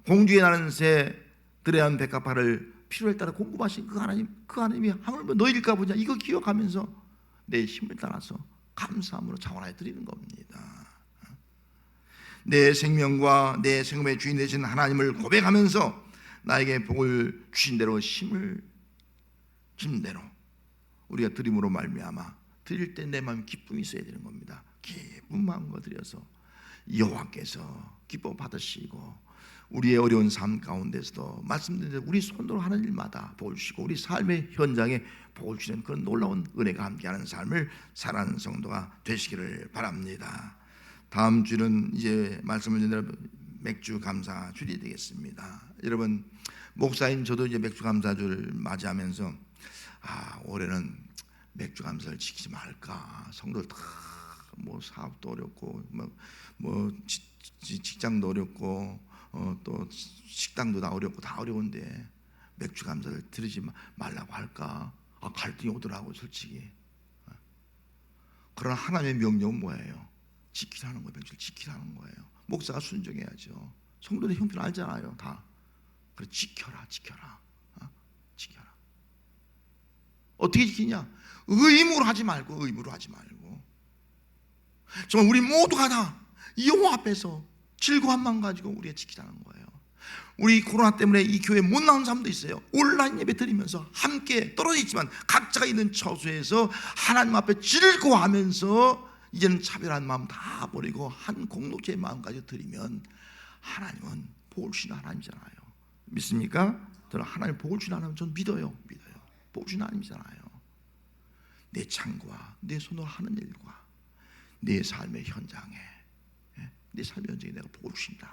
공중에 나는 새 드레한 백합화를 필요에 따라 공급하신 그 하나님, 그 하나님이 하물며 너희일까 보냐, 이거 기억하면서 내 힘을 따라서 감사함으로 자원하여 드리는 겁니다. 내 생명과 내 생명의 주인 되신 하나님을 고백하면서 나에게 복을 주신 대로 힘을 주신 대로 우리가 드림으로 말미암아 드릴 때 내 마음에 기쁨이 있어야 되는 겁니다. 기쁜 마음과 드려서 여호와께서 기뻐 받으시고 우리의 어려운 삶 가운데서도 말씀드린 대로 우리 손으로 하는 일마다 복을 주시고 우리 삶의 현장에 복을 주시는 그런 놀라운 은혜가 함께하는 삶을 살아가는 성도가 되시기를 바랍니다. 다음 주는 이제 말씀을 드린 대로 맥주 감사 주일이 되겠습니다. 여러분, 목사인 저도 이제 맥주 감사주를 맞이하면서 올해는 맥주 감사를 지키지 말까. 성도들 다 뭐 사업도 어렵고 뭐 직장도 어렵고 또 식당도 다 어렵고 다 어려운데 맥주 감사를 드리지 말라고 할까. 갈등이 오더라고 솔직히. 그러나 하나님의 명령은 뭐예요? 지키라는 거예요. 맥주를 지키라는 거예요. 목사가 순종해야죠. 성도의 형편 알잖아요. 다. 그래 지켜라. 지켜라. 어떻게 지키냐? 의무로 하지 말고 정말 우리 모두가 다 여호와 앞에서 즐거움만 가지고 우리가 지키자는 거예요. 우리 코로나 때문에 이 교회에 못 나온 사람도 있어요. 온라인 예배 드리면서 함께 떨어져 있지만 각자가 있는 처소에서 하나님 앞에 즐거워하면서 이제는 차별한 마음 다 버리고 한 공동체의 마음까지 드리면 하나님은 복을 주시는 하나님이잖아요. 믿습니까? 저는 하나님 복을 주시는 하나님 저는 믿어요. 복을 주시는 하나님이잖아요. 내 창고와 내 손으로 하는 일과 내 삶의 현장에 내가 복을 주신다.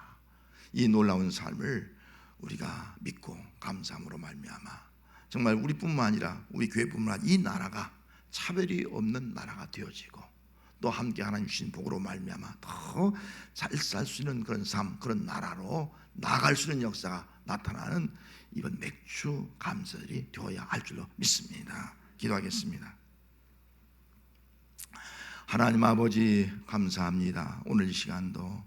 이 놀라운 삶을 우리가 믿고 감사함으로 말미암아 정말 우리뿐만 아니라 우리 교회뿐만 아니라 이 나라가 차별이 없는 나라가 되어지고 또 함께 하나님 주신 복으로 말미암아 더 잘 살 수 있는 그런 삶, 그런 나라로 나아갈 수 있는 역사가 나타나는 이번 맥주 감사절이 되어야 할 줄로 믿습니다. 기도하겠습니다. 하나님 아버지 감사합니다. 오늘 이 시간도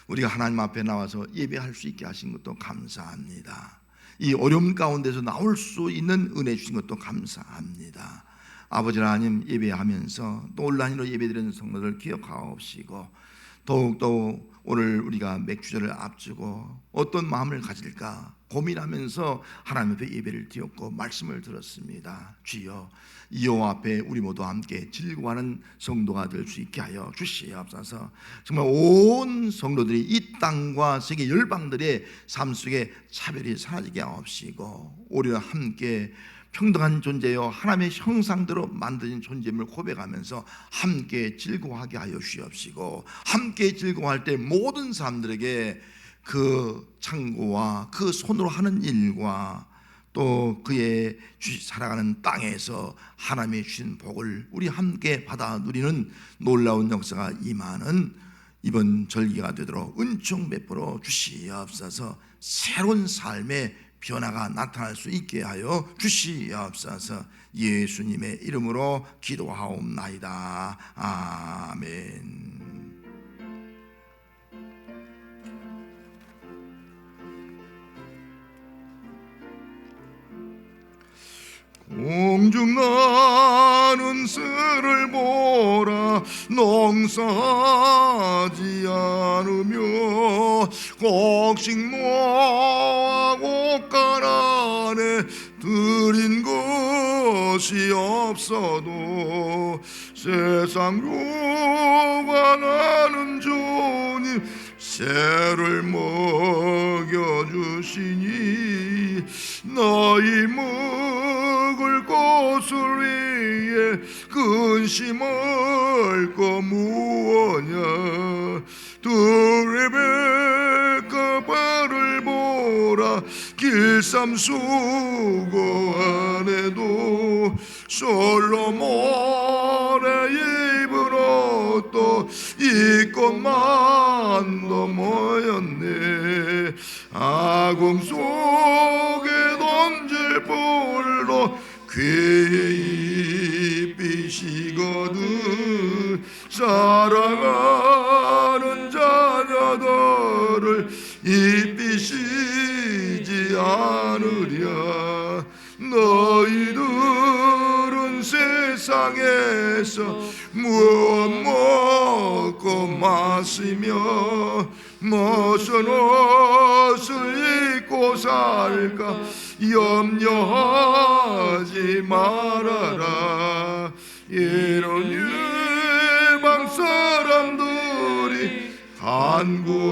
우리가 하나님 앞에 나와서 예배할 수 있게 하신 것도 감사합니다. 이 어려움 가운데서 나올 수 있는 은혜 주신 것도 감사합니다. 아버지 하나님 예배하면서 또 온라인으로 예배드리는 성도들 기억하옵시고 더욱더 오늘 우리가 맥주절을 앞두고 어떤 마음을 가질까 고민하면서 하나님 앞에 예배를 드렸고 말씀을 들었습니다. 주여 여호와 앞에 우리 모두 함께 즐거워하는 성도가 될 수 있게 하여 주시옵소서. 정말 온 성도들이 이 땅과 세계 열방들의 삶 속에 차별이 사라지게 하옵시고 오히려 함께 평등한 존재여 하나님의 형상대로 만드신 존재임을 고백하면서 함께 즐거워하게 하여 주시옵시고 함께 즐거워할 때 모든 사람들에게 그 창고와 그 손으로 하는 일과 또 그의 살아가는 땅에서 하나님의 주신 복을 우리 함께 받아 누리는 놀라운 역사가 임하는 이번 절기가 되도록 은총 베풀어 주시옵소서. 새로운 삶의 변화가 나타날 수 있게 하여 주시옵소서. 예수님의 이름으로 기도하옵나이다. 아멘. 공중 나는 새를 보라 농사하지 않으며 곡식모아 옷간 안에 들인 것이 없어도 세상 요구하는 주님 새를 먹여주시니 너희 먹을 것을 위해 근심 근심할 거 무엇냐 두 레베카 발을 보라 길쌈 수고 안에도 솔로몬의 입은 옷도 이것만 넘어였네 아궁 속에 던질 볼로 괴의 빛이거든 사랑하는 자녀들을 이 빛이지 않으랴 너희들은 세상에서 무엇 먹고 마시며 무슨 옷을 입고 살까 염려하지 말아라 이런 일방 사람들이 간구하는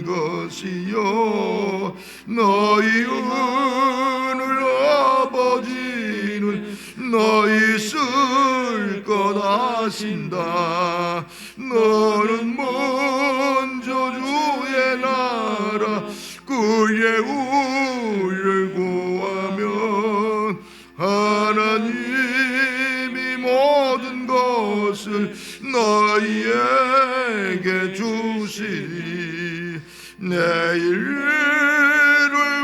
것이요 너희 은을 아버지는 너희 쓸 것 아신다 너는 먼저 주의 나라 그의 의를 구하면 하나님이 모든 것을 너희에게 주시리 내일을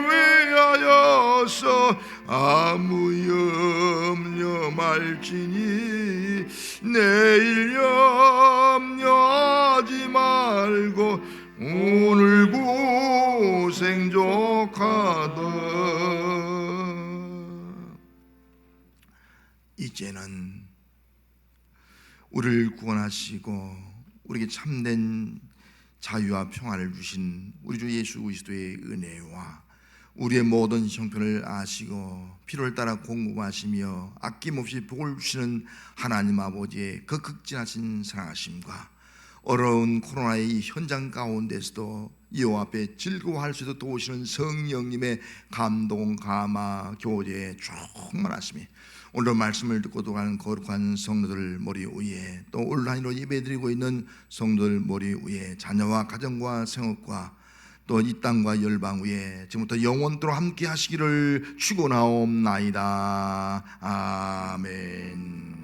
위하여서 아무 염려 말지니 내일 염려하지 말고 오늘 고생 족하다 이제는 우리를 구원하시고 우리에게 참된 자유와 평안을 주신 우리 주 예수 그리스도의 은혜와 우리의 모든 형편을 아시고 필요를 따라 공급하시며 아낌없이 복을 주시는 하나님 아버지의 그 극진하신 사랑하심과 어려운 코로나의 이 현장 가운데서도 여호와 앞에 즐거워할 수 있도록 도우시는 성령님의 감동, 감화, 교제 충만하심이 오늘 말씀을 듣고 도가는 거룩한 성도들 머리 위에 또 온라인으로 예배드리고 있는 성도들 머리 위에 자녀와 가정과 생업과 또 이 땅과 열방 위에 지금부터 영원토록 함께 하시기를 축원하옵나이다. 아멘.